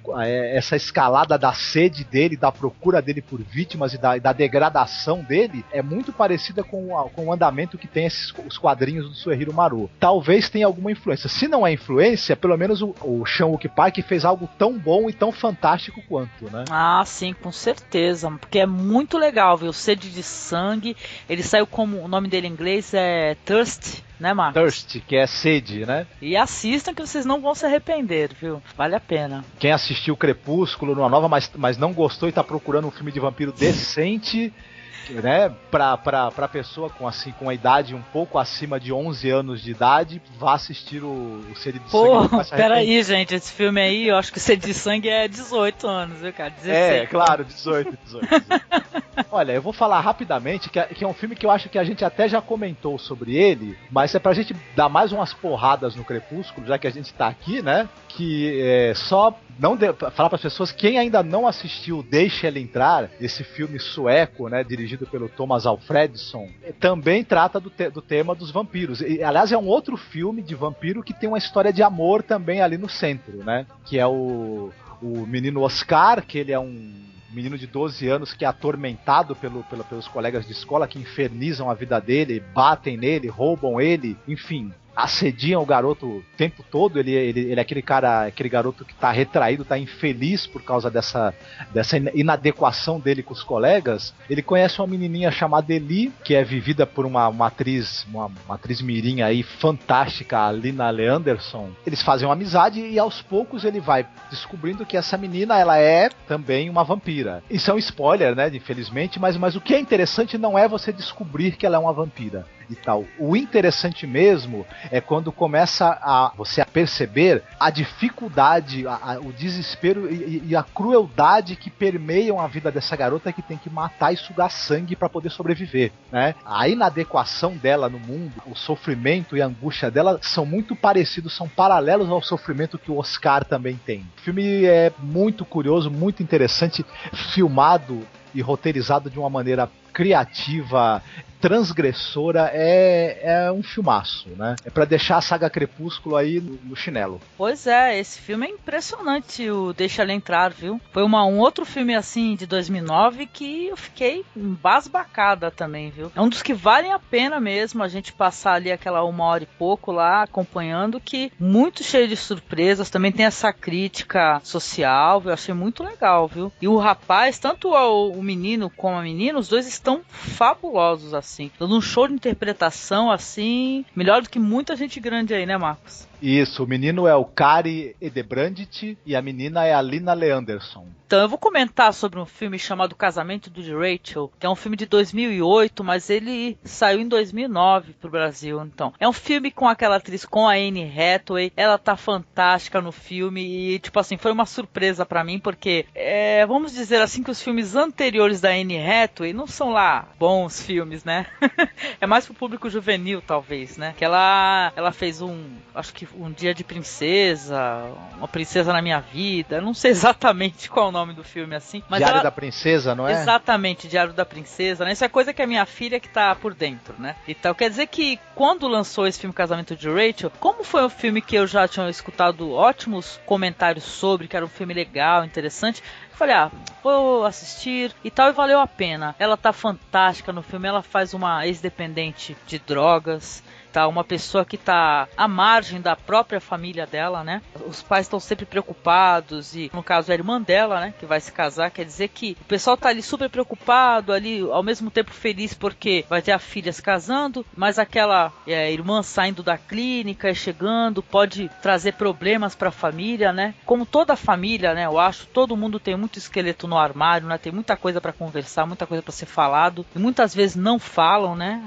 essa escalada da sede dele, da procura dele por vítimas e da degradação dele, é muito parecida com o andamento que tem os quadrinhos do Suehiro Maru. Talvez tenha alguma influência. Se não é influência, pelo menos o Chan-wook Park fez algo tão bom e tão fantástico quanto, né? Ah, sim, com certeza. Porque é muito legal, viu? Sede de Sangue. Ele saiu como... O nome dele em inglês é Thirst, né, Marcos? Thirst, que é sede, né? E assistam que vocês não vão se arrepender, viu? Vale a pena. Quem assistiu Crepúsculo numa nova, mas não gostou e tá procurando um filme de vampiro decente... né, pra pessoa com a idade um pouco acima de 11 anos de idade, vá assistir o Sede de Sangue. Pô, peraí, gente, esse filme aí, eu acho que o Sede de Sangue é 18 anos, viu, cara? 16. Claro, 18. Olha, eu vou falar rapidamente que é um filme que eu acho que a gente até já comentou sobre ele, mas é pra gente dar mais umas porradas no Crepúsculo, já que a gente tá aqui, né, que só falar para as pessoas, quem ainda não assistiu Deixa Ela Entrar, esse filme sueco, né, dirigido pelo Thomas Alfredson, também trata do tema dos vampiros. E, aliás, é um outro filme de vampiro que tem uma história de amor também ali no centro, né, que é o menino Oscar, que ele é um menino de 12 anos que é atormentado pelos colegas de escola que infernizam a vida dele, batem nele, roubam ele, enfim, assediam o garoto o tempo todo. Ele é aquele garoto que tá retraído, tá infeliz por causa dessa inadequação dele com os colegas. Ele conhece uma menininha chamada Eli, que é vivida por uma atriz mirim aí fantástica, a Lina Leandersson. Eles fazem uma amizade e aos poucos ele vai descobrindo que essa menina, ela é também uma vampira. Isso é um spoiler, né, infelizmente, mas o que é interessante não é você descobrir que ela é uma vampira e tal. O interessante mesmo é quando começa você a perceber a dificuldade, o desespero e a crueldade que permeiam a vida dessa garota, que tem que matar e sugar sangue para poder sobreviver, né? A inadequação dela no mundo, o sofrimento e a angústia dela são muito parecidos, são paralelos ao sofrimento que o Oscar também tem. O filme é muito curioso, muito interessante, filmado e roteirizado de uma maneira criativa, transgressora, é um filmaço, né? É pra deixar a saga Crepúsculo aí no chinelo. Pois é, esse filme é impressionante, o Deixa Ela Entrar, viu? Foi um outro filme assim de 2009 que eu fiquei embasbacada também, viu? É um dos que valem a pena mesmo a gente passar ali aquela 1h e pouco lá acompanhando, que muito cheio de surpresas, também tem essa crítica social, eu achei muito legal, viu? E o rapaz, tanto o menino como a menina, os dois estão fabulosos assim, dando um show de interpretação assim, melhor do que muita gente grande aí, né, Marcos? Isso, o menino é o Kari Edebrandit e a menina é a Lina Leandersson. Então eu vou comentar sobre um filme chamado Casamento de Rachel, que é um filme de 2008, mas ele saiu em 2009 pro Brasil. Então, é um filme com aquela atriz, com a Anne Hathaway, ela tá fantástica no filme e, tipo assim, foi uma surpresa pra mim, porque, vamos dizer assim, que os filmes anteriores da Anne Hathaway não são lá, bons filmes, né? É mais pro público juvenil, talvez, né? Que ela fez acho que Um Dia de Princesa, Uma Princesa na Minha Vida, não sei exatamente qual é o nome do filme, assim. Mas Diário da Princesa, não é? Exatamente, Diário da Princesa, né? Isso é coisa que a minha filha que tá por dentro, né? Então, quer dizer que quando lançou esse filme Casamento de Rachel, como foi um filme que eu já tinha escutado ótimos comentários sobre, que era um filme legal, interessante, eu falei, vou assistir e tal, e valeu a pena. Ela tá fantástica no filme, ela faz uma ex-dependente de drogas, tá? Uma pessoa que tá à margem da própria família dela, né? Os pais estão sempre preocupados e, no caso, a irmã dela, né, que vai se casar, quer dizer que o pessoal tá ali super preocupado, ali ao mesmo tempo feliz porque vai ter a filha se casando, mas aquela irmã saindo da clínica e chegando pode trazer problemas pra família, né? Como toda família, né, eu acho, todo mundo tem muito esqueleto no armário, né? Tem muita coisa pra conversar, muita coisa pra ser falado, e muitas vezes não falam, né?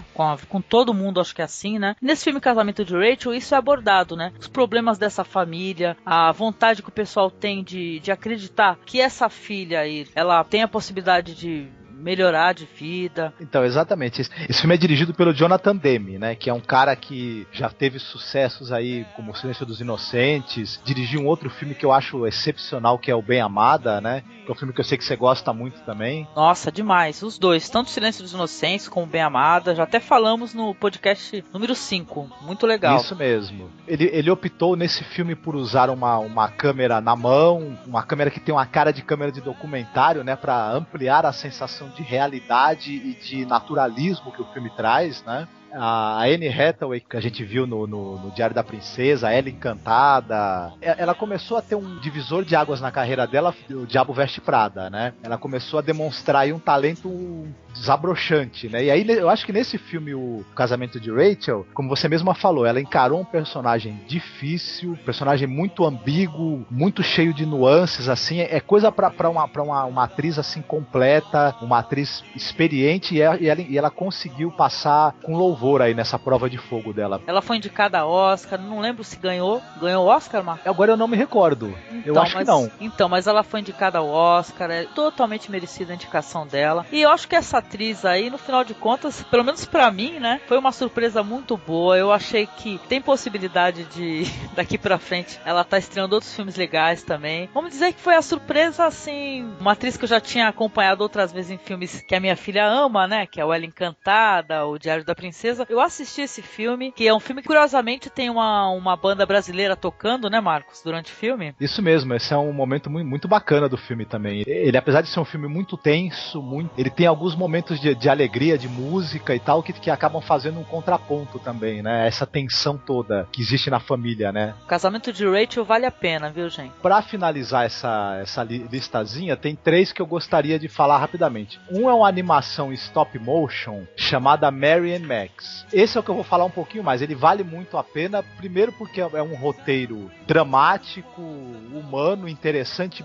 Com todo mundo, acho que é assim, né? Nesse filme Casamento de Rachel, isso é abordado, né? Os problemas dessa família, a vontade que o pessoal tem de acreditar que essa filha aí, ela tem a possibilidade de melhorar de vida. Então, exatamente. Esse filme é dirigido pelo Jonathan Demme, né? Que é um cara que já teve sucessos aí, como O Silêncio dos Inocentes. Dirigiu um outro filme que eu acho excepcional, que é O Bem Amada, né? Que é um filme que eu sei que você gosta muito também. Nossa, demais. Os dois, tanto O Silêncio dos Inocentes como O Bem Amada. Já até falamos no podcast número 5. Muito legal. Isso mesmo. Ele optou nesse filme por usar uma câmera na mão, uma câmera que tem uma cara de câmera de documentário, né? Pra ampliar a sensação de realidade e de naturalismo que o filme traz, né? A Anne Hathaway, que a gente viu no Diário da Princesa, Ela Encantada, ela começou a ter um divisor de águas na carreira dela, o Diabo Veste Prada, né? Ela começou a demonstrar aí um talento desabrochante, né? E aí eu acho que nesse filme, O Casamento de Rachel, como você mesma falou, ela encarou um personagem difícil, personagem muito ambíguo, muito cheio de nuances, assim, é coisa pra uma atriz assim completa, uma atriz experiente, e ela conseguiu passar com louvor aí nessa prova de fogo dela. Ela foi indicada a Oscar, não lembro se ganhou o Oscar, Marcos? Agora eu não me recordo, então, eu acho que não. Então, mas ela foi indicada ao Oscar, é totalmente merecida a indicação dela, e eu acho que essa atriz aí, no final de contas, pelo menos pra mim, né, foi uma surpresa muito boa. Eu achei que tem possibilidade de, daqui pra frente, ela tá estreando outros filmes legais também. Vamos dizer que foi a surpresa, assim, uma atriz que eu já tinha acompanhado outras vezes em filmes que a minha filha ama, né, que é o Ela Encantada, o Diário da Princesa. Eu assisti esse filme, que é um filme que, curiosamente, tem uma banda brasileira tocando, né, Marcos, durante o filme. Isso mesmo, esse é um momento muito, muito bacana do filme também. Ele, apesar de ser um filme muito tenso, ele tem alguns momentos de alegria, de música e tal, que acabam fazendo um contraponto também, né? Essa tensão toda que existe na família, né? O Casamento de Rachel vale a pena, viu, gente? Pra finalizar essa listazinha, tem 3 que eu gostaria de falar rapidamente. Um é uma animação stop motion chamada Mary and Max. Esse é o que eu vou falar um pouquinho mais. Ele vale muito a pena, primeiro porque é um roteiro dramático, humano, interessante,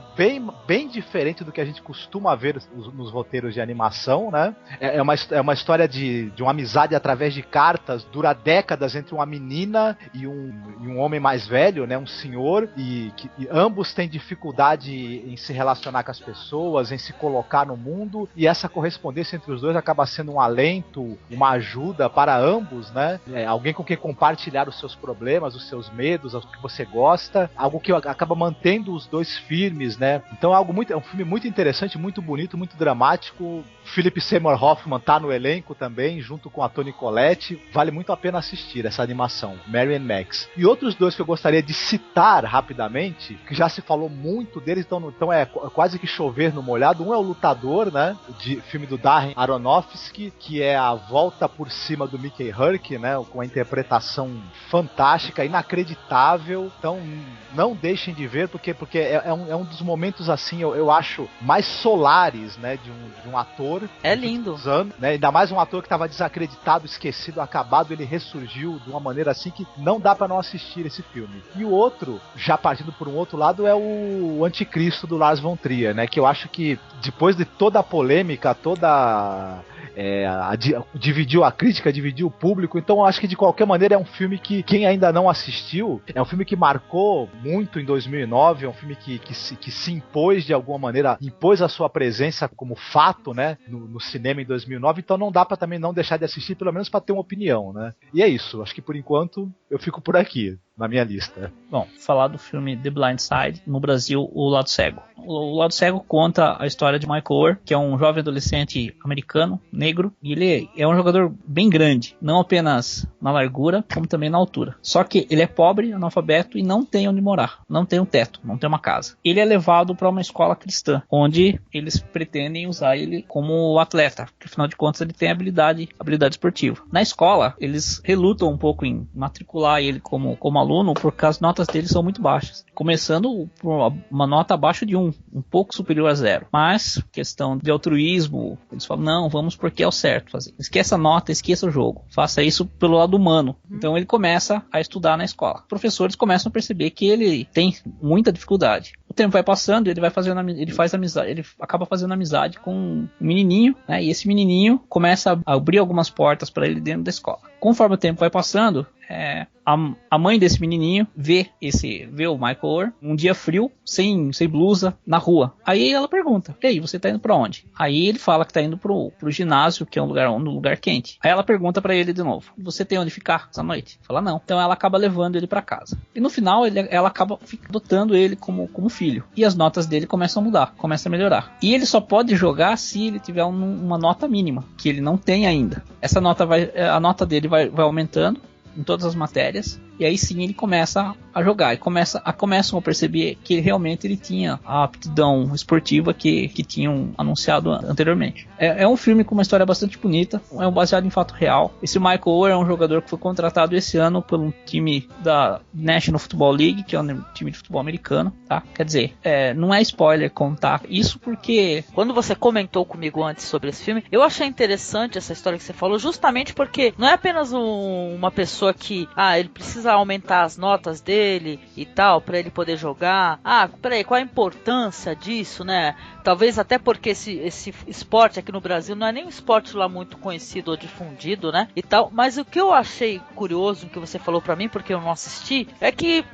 bem diferente do que a gente costuma ver nos roteiros de animação, né? É uma história de uma amizade através de cartas, dura décadas entre uma menina e um homem mais velho, né? Um senhor, e ambos têm dificuldade em se relacionar com as pessoas, em se colocar no mundo, e essa correspondência entre os dois acaba sendo um alento, uma ajuda para ambos, né? Alguém com quem compartilhar os seus problemas, os seus medos, o que você gosta, algo que acaba mantendo os dois firmes, né? Então é um filme muito interessante, muito bonito, muito dramático. Philip Seymour Hoffman tá no elenco também, junto com a Toni Collette. Vale muito a pena assistir essa animação, Mary and Max. E outros 2 que eu gostaria de citar rapidamente, que já se falou muito deles, então é quase que chover no molhado. Um é O Lutador, né? Filme do Darren Aronofsky, que é a volta por cima do Mickey Rourke, né? Com uma interpretação fantástica, inacreditável. Então não deixem de ver, porque é um dos momentos, assim, eu acho, mais solares, né? De um ator. É lindo. Anos, né? Ainda mais um ator que estava desacreditado, esquecido, acabado, ele ressurgiu de uma maneira assim que não dá para não assistir esse filme. E o outro, já partindo por um outro lado, é o Anticristo do Lars von Trier, né? Que eu acho que depois de toda a polêmica, toda dividiu a crítica, dividiu o público. Então eu acho que de qualquer maneira é um filme que quem ainda não assistiu, é um filme que marcou muito em 2009, é um filme que se impôs de alguma maneira, impôs a sua presença como fato, né, no cinema em 2009. Então não dá pra também não deixar de assistir, pelo menos pra ter uma opinião, né. E é isso, acho que por enquanto eu fico por aqui na minha lista. Bom, falar do filme The Blind Side, no Brasil, O Lado Cego. O Lado Cego conta a história de Michael Oher, que é um jovem adolescente americano, negro, e ele é um jogador bem grande, não apenas na largura, como também na altura. Só que ele é pobre, analfabeto e não tem onde morar, não tem um teto, não tem uma casa. Ele é levado para uma escola cristã, onde eles pretendem usar ele como atleta, porque afinal de contas ele tem habilidade esportiva. Na escola, eles relutam um pouco em matricular ele como aluno, porque as notas dele são muito baixas. Começando por uma nota abaixo de 1, um pouco superior a 0. Mas, questão de altruísmo, eles falam, não, vamos porque é o certo fazer. Esqueça a nota, esqueça o jogo. Faça isso pelo lado humano. Então ele começa a estudar na escola. Os professores começam a perceber que ele tem muita dificuldade. O tempo vai passando, ele acaba fazendo amizade com um menininho, né? E esse menininho começa a abrir algumas portas para ele dentro da escola. Conforme o tempo vai passando, a mãe desse menininho vê o Michael Oher um dia frio, sem blusa, na rua. Aí ela pergunta, ei, você tá indo pra onde? Aí ele fala que tá indo pro ginásio, que é um lugar quente. Aí ela pergunta pra ele de novo, você tem onde ficar essa noite? Fala, não. Então ela acaba levando ele pra casa. E no final ela acaba adotando ele como filho. E as notas dele começam a mudar, começam a melhorar. E ele só pode jogar se ele tiver uma nota mínima, que ele não tem ainda. A nota dele vai aumentando em todas as matérias, e aí sim ele começa a jogar, e começam a perceber que ele tinha a aptidão esportiva que tinham anunciado anteriormente. É um filme com uma história bastante bonita, é baseado em fato real. Esse Michael Oher é um jogador que foi contratado esse ano por um time da National Football League, que é um time de futebol americano, tá? Quer dizer, não é spoiler contar isso, porque quando você comentou comigo antes sobre esse filme, eu achei interessante essa história que você falou, justamente porque não é apenas uma pessoa que, ele precisa aumentar as notas dele e tal, pra ele poder jogar. Peraí, qual a importância disso, né? Talvez até porque esse esporte aqui no Brasil não é nem um esporte lá muito conhecido ou difundido, né? E tal. Mas o que eu achei curioso, que você falou pra mim, porque eu não assisti, é que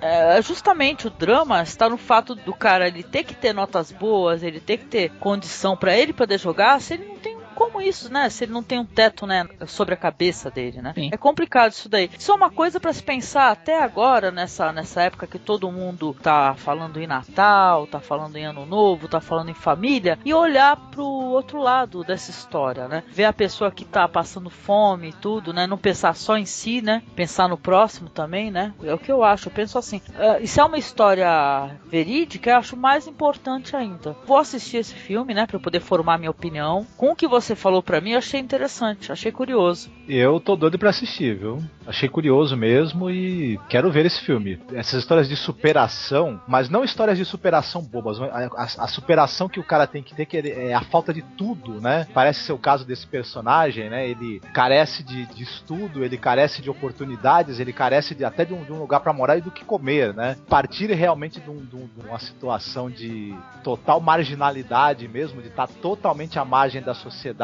justamente o drama está no fato do cara ele ter que ter notas boas, ele ter que ter condição pra ele poder jogar, se ele não tem como isso, né? Se ele não tem um teto, né, sobre a cabeça dele, né? Sim. É complicado isso daí. Isso é uma coisa pra se pensar até agora, nessa época que todo mundo tá falando em Natal, tá falando em Ano Novo, tá falando em família, e olhar pro outro lado dessa história, né? Ver a pessoa que tá passando fome e tudo, né? Não pensar só em si, né? Pensar no próximo também, né? É o que eu acho. Eu penso assim, se é uma história verídica, eu acho mais importante ainda. Vou assistir esse filme, né? Pra eu poder formar minha opinião. Com o que você falou pra mim, eu achei interessante, achei curioso. Eu tô doido pra assistir, viu? Achei curioso mesmo e quero ver esse filme. Essas histórias de superação, mas não histórias de superação bobas. A superação que o cara tem que ter, que é a falta de tudo, né? Parece ser o caso desse personagem, né? Ele carece de estudo, ele carece de oportunidades, ele carece até de um lugar pra morar e do que comer, né? Partir realmente de uma situação de total marginalidade mesmo, de estar totalmente à margem da sociedade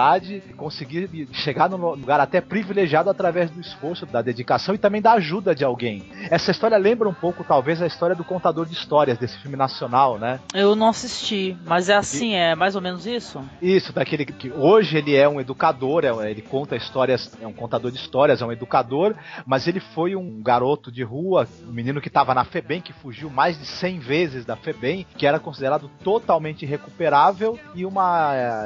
e conseguir chegar num lugar até privilegiado através do esforço, da dedicação e também da ajuda de alguém. Essa história lembra um pouco, talvez, a história do Contador de Histórias, desse filme nacional, né? Eu não assisti, mas é assim, é mais ou menos isso? Isso, daquele que hoje ele é um educador, ele conta histórias, é um contador de histórias, é um educador, mas ele foi um garoto de rua, um menino que estava na FEBEM, que fugiu mais de 100 vezes da FEBEM, que era considerado totalmente irrecuperável, e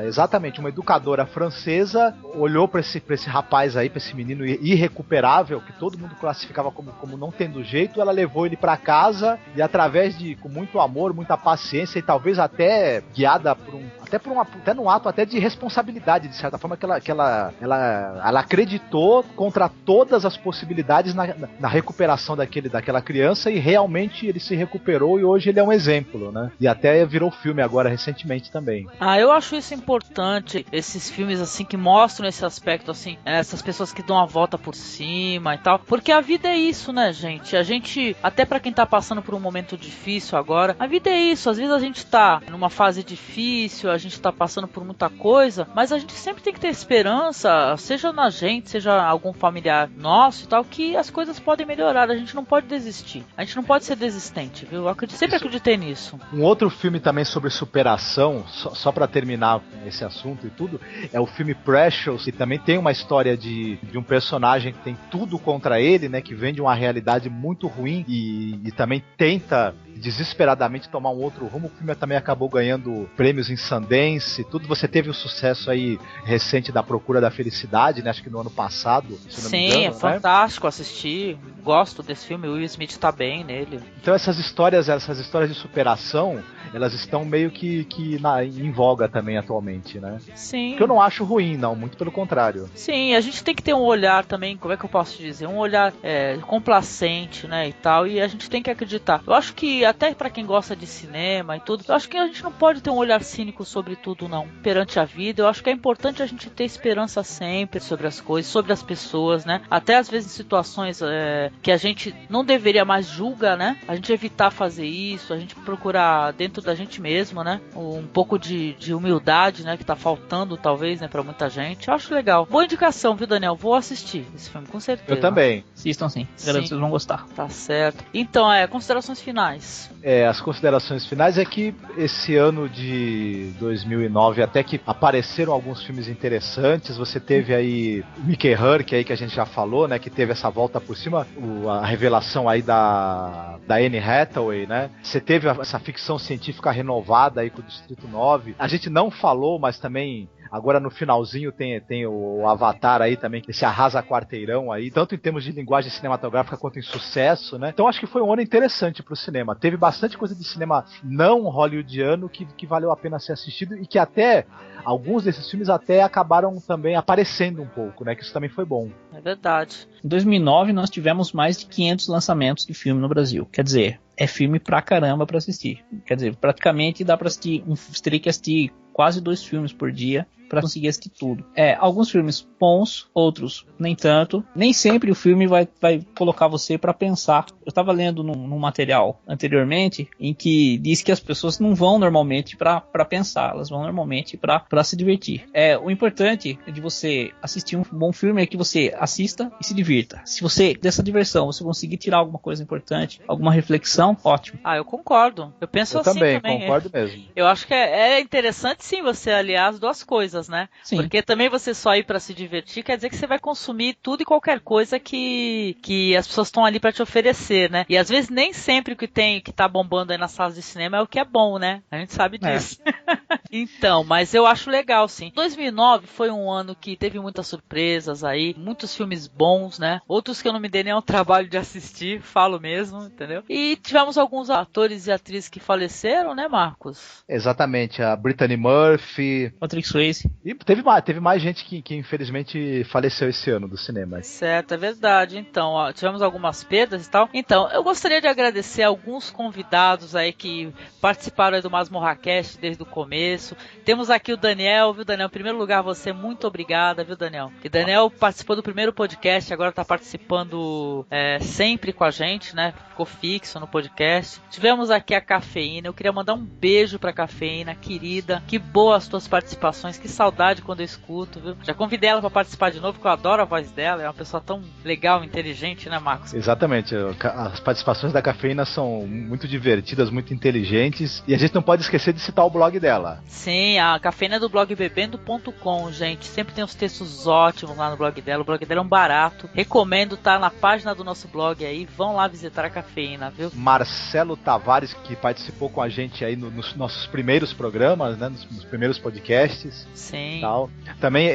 exatamente uma educadora francesa olhou para esse rapaz aí, para esse menino irrecuperável, que todo mundo classificava como não tendo jeito. Ela levou ele para casa e através com muito amor, muita paciência e talvez até guiada até num ato até de responsabilidade, de certa forma, que ela acreditou contra todas as possibilidades na recuperação daquela criança, e realmente ele se recuperou e hoje ele é um exemplo, né? E até virou filme agora recentemente também. Eu acho isso importante, esses filmes assim que mostram esse aspecto assim, essas pessoas que dão a volta por cima e tal, porque a vida é isso, né, gente? A gente, até pra quem tá passando por um momento difícil agora, a vida é isso, às vezes a gente tá numa fase difícil, a a gente tá passando por muita coisa, mas a gente sempre tem que ter esperança, seja na gente, seja algum familiar nosso e tal, que as coisas podem melhorar, a gente não pode desistir, a gente não pode ser desistente, viu? Eu sempre acreditei nisso. Um outro filme também sobre superação, só pra terminar esse assunto e tudo, é o filme Precious, que também tem uma história de um personagem que tem tudo contra ele, né, que vem de uma realidade muito ruim e também tenta desesperadamente tomar um outro rumo. O filme também acabou ganhando prêmios em Sundance, tudo. Você teve um sucesso aí recente da Procura da Felicidade, né, acho que no ano passado, se não me engano. Sim, é fantástico assistir, gosto desse filme, o Will Smith tá bem nele. Então essas histórias de superação, elas estão meio que em voga também atualmente, né? Sim. Que eu não acho ruim, não, muito pelo contrário. Sim, a gente tem que ter um olhar também, como é que eu posso dizer, um olhar complacente, né, e tal, e a gente tem que acreditar. Eu acho que até pra quem gosta de cinema e tudo, eu acho que a gente não pode ter um olhar cínico sobre tudo, não, perante a vida. Eu acho que é importante a gente ter esperança sempre sobre as coisas, sobre as pessoas, né, até às vezes em situações que a gente não deveria mais julgar, né, a gente evitar fazer isso, a gente procurar dentro da gente mesmo, né, um pouco de humildade, né, que tá faltando talvez, né, pra muita gente. Eu acho legal. Boa indicação, viu, Daniel? Vou assistir esse filme, com certeza. Eu também. Assistam sim. Garanto que vocês vão gostar. Tá certo. Então, considerações finais. As considerações finais é que esse ano de 2009 até que apareceram alguns filmes interessantes. Você teve aí o Mickey Rourke aí que a gente já falou, né, que teve essa volta por cima, a revelação aí da Anne Hathaway, né? Você teve essa ficção científica renovada aí com o Distrito 9. A gente não falou, mas também agora no finalzinho tem o Avatar aí também, que se arrasa quarteirão aí, tanto em termos de linguagem cinematográfica quanto em sucesso, né? Então acho que foi um ano interessante pro cinema. Teve bastante coisa de cinema não hollywoodiano que valeu a pena ser assistido e que até alguns desses filmes até acabaram também aparecendo um pouco, né? Que isso também foi bom. É verdade. Em 2009 nós tivemos mais de 500 lançamentos de filme no Brasil. Quer dizer, é filme pra caramba pra assistir. Quer dizer, praticamente dá pra assistir, teria que assistir quase 2 filmes por dia para conseguir assistir tudo. Alguns filmes bons, outros nem tanto. Nem sempre o filme vai colocar você para pensar. Eu estava lendo num material anteriormente em que diz que as pessoas não vão normalmente para pensar, elas vão normalmente para se divertir. O importante de você assistir um bom filme é que você assista e se divirta. Se você, dessa diversão, você conseguir tirar alguma coisa importante, alguma reflexão, ótimo. Eu concordo. Eu penso assim também. Concordo mesmo. Eu acho que é interessante sim você aliar as duas coisas, né? Sim. Porque também você só ir pra se divertir quer dizer que você vai consumir tudo e qualquer coisa que as pessoas estão ali pra te oferecer, né? E às vezes nem sempre o que tá bombando aí nas salas de cinema é o que é bom, né? A gente sabe disso. Então, mas eu acho legal, sim. 2009 foi um ano que teve muitas surpresas aí, muitos filmes bons, né? Outros que eu não me dei nem ao trabalho de assistir, falo mesmo, entendeu? E tivemos alguns atores e atrizes que faleceram, né, Marcos? Exatamente, a Brittany Murphy, Patrick Swayze. E teve mais gente que infelizmente faleceu esse ano do cinema. Certo, é verdade. Então, tivemos algumas perdas e tal. Então, eu gostaria de agradecer alguns convidados aí que participaram aí do Masmorracast desde o começo. Temos aqui o Daniel, viu, Daniel? Em primeiro lugar, você, muito obrigada, viu, Daniel? Porque Daniel participou do primeiro podcast, agora tá participando sempre com a gente, né? Ficou fixo no podcast. Tivemos aqui a Cafeína. Eu queria mandar um beijo pra Cafeína, querida. Que boas as tuas participações, que saudade quando eu escuto, viu? Já convidei ela pra participar de novo, porque eu adoro a voz dela, é uma pessoa tão legal, inteligente, né, Marcos? Exatamente, as participações da Cafeína são muito divertidas, muito inteligentes, e a gente não pode esquecer de citar o blog dela. Sim, a Cafeína é do blog bebendo.com, gente, sempre tem uns textos ótimos lá no blog dela, o blog dela é um barato, recomendo, tá na página do nosso blog aí, vão lá visitar a Cafeína, viu? Marcelo Tavares, que participou com a gente aí nos nossos primeiros programas, né, nos primeiros podcasts. Sim. Tal. Também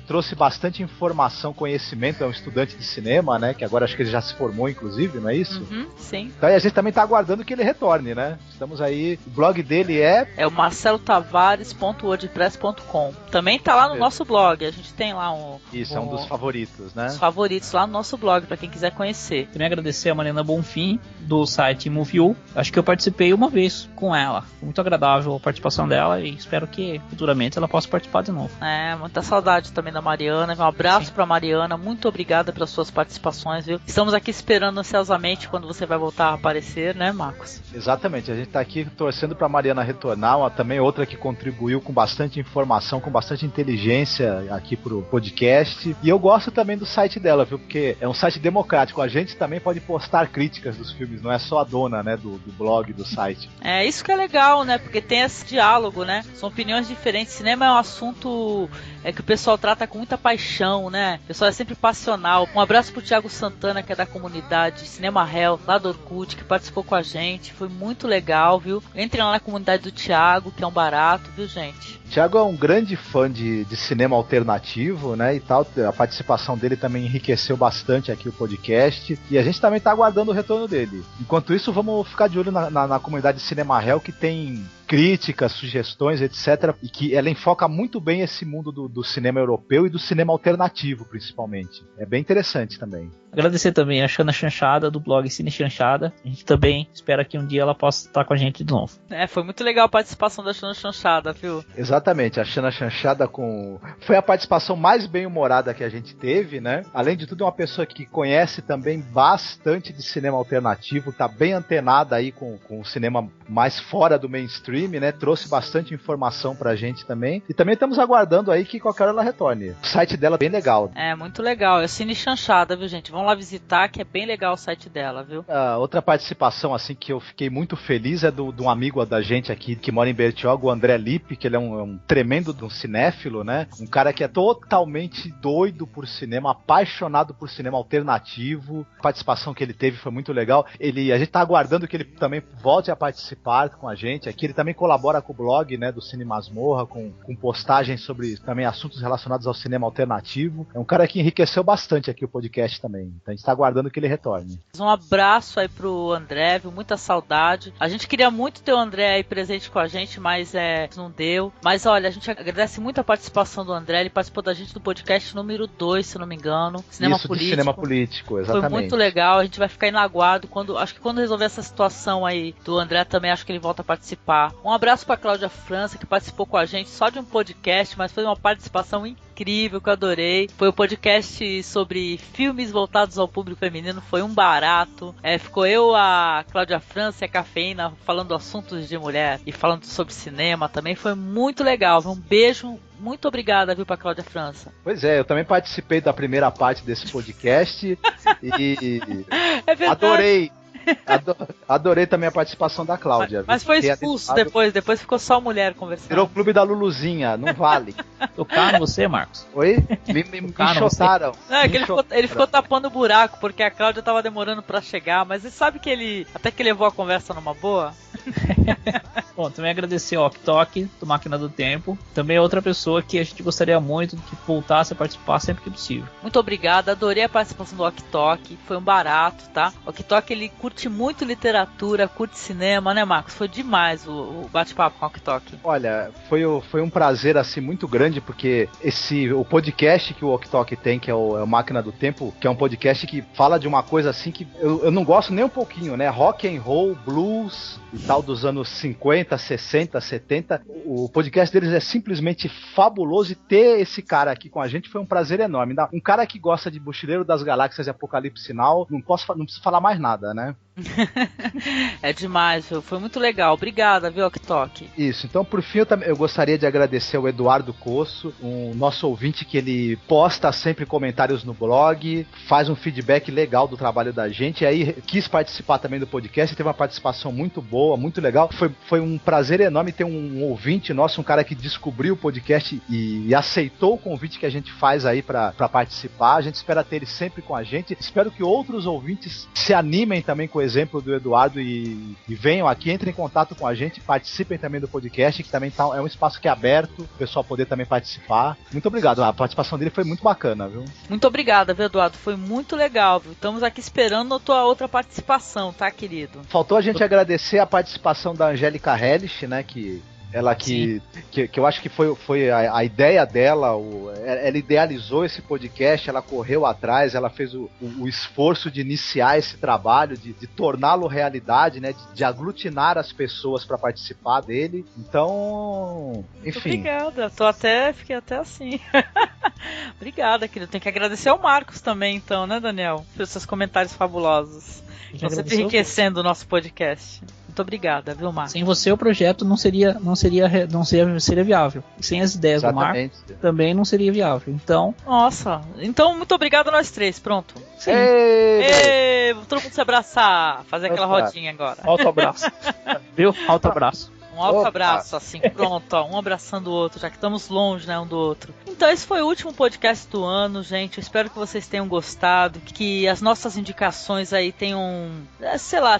trouxe bastante informação, conhecimento, é um estudante de cinema, né? Que agora acho que ele já se formou, inclusive, não é isso? Sim. Então a gente também tá aguardando que ele retorne, né? Estamos aí, o blog dele é o marcelotavares.wordpress.com. Também tá lá no nosso blog, a gente tem lá Isso, é um dos favoritos, né? Os favoritos lá no nosso blog, pra quem quiser conhecer. Queria agradecer a Mariana Bonfim, do site Movie. Acho que eu participei uma vez com ela. Foi muito agradável a participação dela e espero que futuramente ela possa posso participar de novo. Muita saudade também da Mariana. Um abraço pra Mariana, muito obrigada pelas suas participações, viu? Estamos aqui esperando ansiosamente quando você vai voltar a aparecer, né, Marcos? Exatamente, a gente tá aqui torcendo pra Mariana retornar, também outra que contribuiu com bastante informação, com bastante inteligência aqui pro podcast. E eu gosto também do site dela, viu? Porque é um site democrático, a gente também pode postar críticas dos filmes, não é só a dona, né, do blog, do site. Isso que é legal, né? Porque tem esse diálogo, né? São opiniões diferentes. Cinema é um assunto que o pessoal trata com muita paixão, né? O pessoal é sempre passional. Um abraço pro Thiago Santana, que é da comunidade Cinema Hell, lá do Orkut, que participou com a gente. Foi muito legal, viu? Entrem lá na comunidade do Thiago, que é um barato, viu, gente? Thiago é um grande fã de cinema alternativo, né, e tal. A participação dele também enriqueceu bastante aqui o podcast. E a gente também tá aguardando o retorno dele. Enquanto isso, vamos ficar de olho na comunidade Cinema Hell, que tem críticas, sugestões, etc. E que ela enfoca muito bem esse mundo do cinema europeu e do cinema alternativo, principalmente. É bem interessante também. Agradecer também a Xana Chanchada, do blog Cine Chanchada. A gente também espera que um dia ela possa estar com a gente de novo. Foi muito legal a participação da Xana Chanchada, viu? Exatamente, a Xana Chanchada foi a participação mais bem-humorada que a gente teve, né? Além de tudo, é uma pessoa que conhece também bastante de cinema alternativo, tá bem antenada aí com o cinema mais fora do mainstream, né? Trouxe bastante informação pra gente também. E também estamos aguardando aí que qualquer hora ela retorne. O site dela é bem legal. Muito legal. É o Cine Chanchada, viu, gente? Vão lá visitar, que é bem legal o site dela, viu? Outra participação, assim, que eu fiquei muito feliz é de um amigo da gente aqui, que mora em Bertioga, o André Lippe, que ele é um tremendo de um cinéfilo, né? Um cara que é totalmente doido por cinema, apaixonado por cinema alternativo. A participação que ele teve foi muito legal. A gente tá aguardando que ele também volte a participar com a gente aqui. Ele também colabora com o blog, né, do Cine Masmorra, com postagens sobre também assuntos relacionados ao cinema alternativo. É um cara que enriqueceu bastante aqui o podcast também. Então a gente tá aguardando que ele retorne. Um abraço aí pro André, viu? Muita saudade. A gente queria muito ter o André aí presente com a gente, mas não deu. Mas olha, a gente agradece muito a participação do André. Ele participou da gente do podcast número 2, se não me engano. Cinema Político. De cinema político, exatamente. Foi muito legal. A gente vai ficar inaguardo. Acho que quando resolver essa situação aí do André também, acho que ele volta a participar. Um abraço pra Cláudia França, que participou com a gente só de um podcast, mas foi uma participação incrível, que eu adorei. Foi o podcast sobre filmes voltados ao público feminino, foi um barato. Ficou eu, a Cláudia França e a Cafeína falando assuntos de mulher e falando sobre cinema também. Foi muito legal. Um beijo. Muito obrigada, viu, pra Cláudia França. Pois é, eu também participei da primeira parte desse podcast e adorei. Adorei também a participação da Cláudia. Mas foi expulso depois ficou só mulher conversando. Virou o clube da Luluzinha, não vale. Tocaram você, Marcos? Oi? Me enxotaram. Não, é que ele ficou tapando o buraco, porque a Cláudia tava demorando pra chegar, mas você sabe que até que levou a conversa numa boa? Bom, também agradecer ao Ok do Máquina do Tempo. Também é outra pessoa que a gente gostaria muito que voltasse a participar sempre que possível. Muito obrigada, adorei a participação do Ok, foi um barato, tá? O Ok, ele curte muito literatura, curte cinema, né, Marcos? Foi demais o bate-papo com o Ok. Olha, foi um prazer, assim, muito grande, porque o podcast que o Ok tem, que é o Máquina do Tempo, que é um podcast que fala de uma coisa, assim, que eu não gosto nem um pouquinho, né? Rock and roll, blues e tal, dos anos 50, 60, 70. O podcast deles é simplesmente fabuloso, e ter esse cara aqui com a gente foi um prazer enorme. Um cara que gosta de Mochileiro das Galáxias e Apocalipse Sinal, não preciso falar mais nada, né? É demais, viu? Foi muito legal. Obrigada, viu, Ok? Isso, então por fim eu gostaria de agradecer ao Eduardo Cosso, um nosso ouvinte que ele posta sempre comentários no blog, faz um feedback legal do trabalho da gente, e aí quis participar também do podcast, teve uma participação muito boa, muito legal. Foi um prazer enorme ter um ouvinte nosso, um cara que descobriu o podcast e aceitou o convite que a gente faz aí pra participar. A gente espera ter ele sempre com a gente. Espero que outros ouvintes se animem também com o exemplo do Eduardo e venham aqui, entrem em contato com a gente, participem também do podcast, que também é um espaço que é aberto, o pessoal poder também participar. Muito obrigado, a participação dele foi muito bacana, viu? Muito obrigada, viu, Eduardo? Foi muito legal, viu? Estamos aqui esperando a tua outra participação, tá, querido? Faltou a gente agradecer a participação da Angélica Hellish, né, que Ela que eu acho que foi a ideia dela, ela idealizou esse podcast, ela correu atrás, ela fez o esforço de iniciar esse trabalho, de torná-lo realidade, né? De aglutinar as pessoas para participar dele. Então, enfim. Obrigada, fiquei até assim. Obrigada, querido. Tem que agradecer ao Marcos também, então, né, Daniel? Pelos seus comentários fabulosos. Estão sempre enriquecendo o nosso podcast. Muito obrigada, viu, Marcos? Sem você o projeto não seria viável. E sem as ideias Exatamente. do Marcos também não seria viável. Então. Nossa, então muito obrigado a nós três, pronto. Sim. Ei, todo mundo se abraçar, fazer aquela rodinha agora. Alto abraço. Viu? Alto abraço. Um alto abraço, assim, pronto, ó, um abraçando o outro, já que estamos longe, né, um do outro. Então esse foi o último podcast do ano, gente. Eu espero que vocês tenham gostado, que as nossas indicações aí tenham,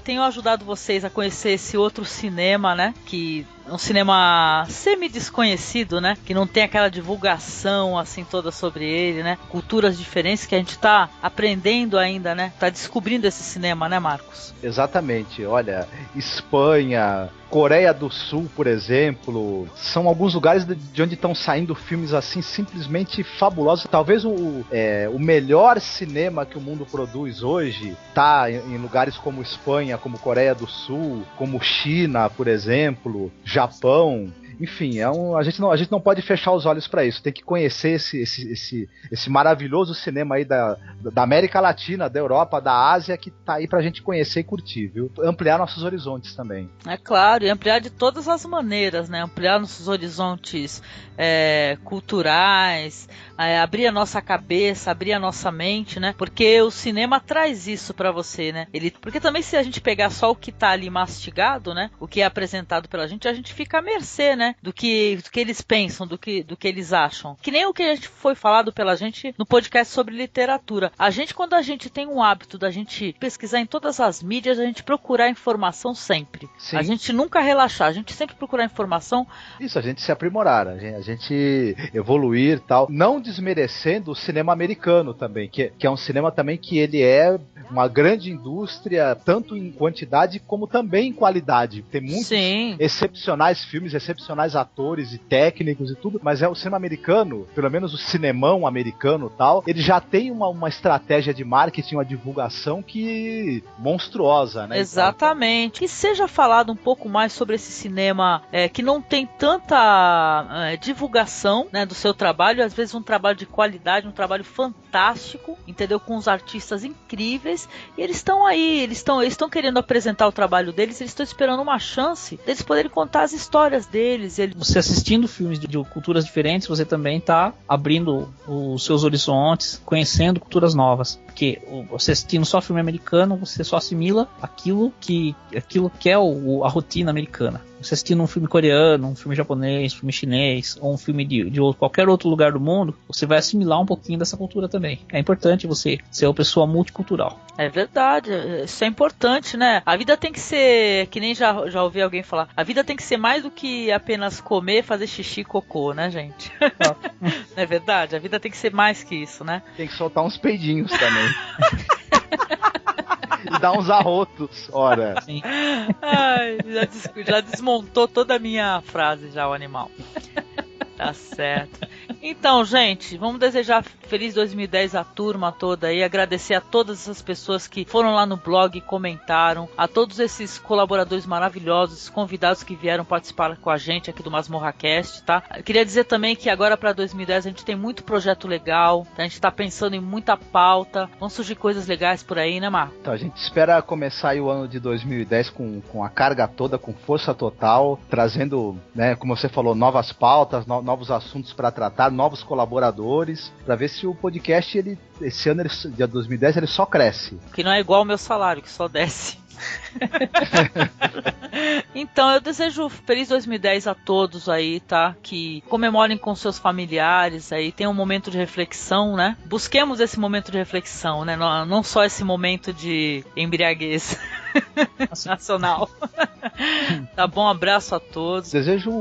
tenham ajudado vocês a conhecer esse outro cinema, né, que é um cinema semi-desconhecido, né? Que não tem aquela divulgação, assim, toda sobre ele, né? Culturas diferentes que a gente tá aprendendo ainda, né? Tá descobrindo esse cinema, né, Marcos? Exatamente. Olha, Espanha, Coreia do Sul, por exemplo, são alguns lugares de onde estão saindo filmes, assim, simplesmente fabulosos. Talvez o melhor cinema que o mundo produz hoje tá em lugares como Espanha, como Coreia do Sul, como China, por exemplo, Japão. Enfim, a gente não pode fechar os olhos para isso. Tem que conhecer esse maravilhoso cinema aí da América Latina, da Europa, da Ásia, que tá aí pra gente conhecer e curtir, viu? Ampliar nossos horizontes também. É claro, e ampliar de todas as maneiras, né? Ampliar nossos horizontes culturais, abrir a nossa cabeça, abrir a nossa mente, né? Porque o cinema traz isso pra você, né? Porque também se a gente pegar só o que tá ali mastigado, né? O que é apresentado pela gente, a gente fica à mercê, né? Do que eles pensam, do que eles acham. Que nem o que a gente foi falado pela gente no podcast sobre literatura. Quando a gente tem um hábito da gente pesquisar em todas as mídias, a gente procurar informação sempre. Sim. A gente nunca relaxar, a gente sempre procurar informação. Isso, a gente se aprimorar, a gente evoluir e tal. Não desmerecendo o cinema americano também, que é um cinema também que ele é uma grande indústria, tanto em quantidade como também em qualidade. Tem muitos excepcionais filmes, excepcionais atores e técnicos e tudo, mas o cinema americano, pelo menos o cinemão americano e tal, ele já tem uma estratégia de marketing, uma divulgação que monstruosa, né? Exatamente. Que seja falado um pouco mais sobre esse cinema que não tem tanta divulgação, né, do seu trabalho, às vezes um trabalho de qualidade, um trabalho fantástico, entendeu? Com os artistas incríveis, e eles estão aí, eles estão querendo apresentar o trabalho deles, eles estão esperando uma chance deles poderem contar as histórias deles. Você assistindo filmes de culturas diferentes, você também está abrindo os seus horizontes, conhecendo culturas novas. Porque você assistindo só filme americano, você só assimila aquilo que é a rotina americana. Você assistindo um filme coreano, um filme japonês, um filme chinês, ou um filme de qualquer outro lugar do mundo, você vai assimilar um pouquinho dessa cultura também. É importante você ser uma pessoa multicultural. É verdade, isso é importante, né? A vida tem que ser, que nem já ouvi alguém falar, a vida tem que ser mais do que apenas comer, fazer xixi e cocô, né, gente? Não é verdade? A vida tem que ser mais que isso, né? Tem que soltar uns peidinhos também. E dar uns arrotos, ora. Sim. Ai, já desmontou toda a minha frase já, o animal. Tá certo. Então, gente, vamos desejar feliz 2010 à turma toda aí, agradecer a todas essas pessoas que foram lá no blog e comentaram, a todos esses colaboradores maravilhosos, convidados que vieram participar com a gente aqui do MasmorraCast, tá? Eu queria dizer também que agora para 2010 a gente tem muito projeto legal, a gente tá pensando em muita pauta, vão surgir coisas legais por aí, né, Marco? Então, a gente espera começar aí o ano de 2010 com a carga toda, com força total, trazendo, né, como você falou, novas pautas, novos assuntos para tratar, novos colaboradores, para ver se o podcast, esse ano, de 2010, ele só cresce. Que não é igual ao meu salário, que só desce. Então eu desejo feliz 2010 a todos aí, tá? Que comemorem com seus familiares aí, tenham um momento de reflexão, né? Busquemos esse momento de reflexão, né? Não só esse momento de embriaguez nacional. Tá bom, abraço a todos. Desejo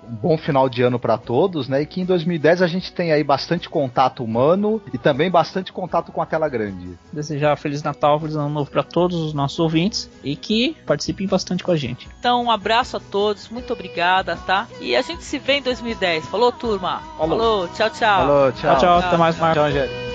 um bom final de ano para todos, né? E que em 2010 a gente tenha aí bastante contato humano e também bastante contato com a tela grande. Desejar Feliz Natal, Feliz Ano Novo para todos os nossos ouvintes e que participem bastante com a gente. Então, um abraço a todos, muito obrigada, tá? E a gente se vê em 2010. Falou, turma. Falou, tchau, tchau. Falou, tchau. Tchau, até mais, Marcos. Tchau, Angélica.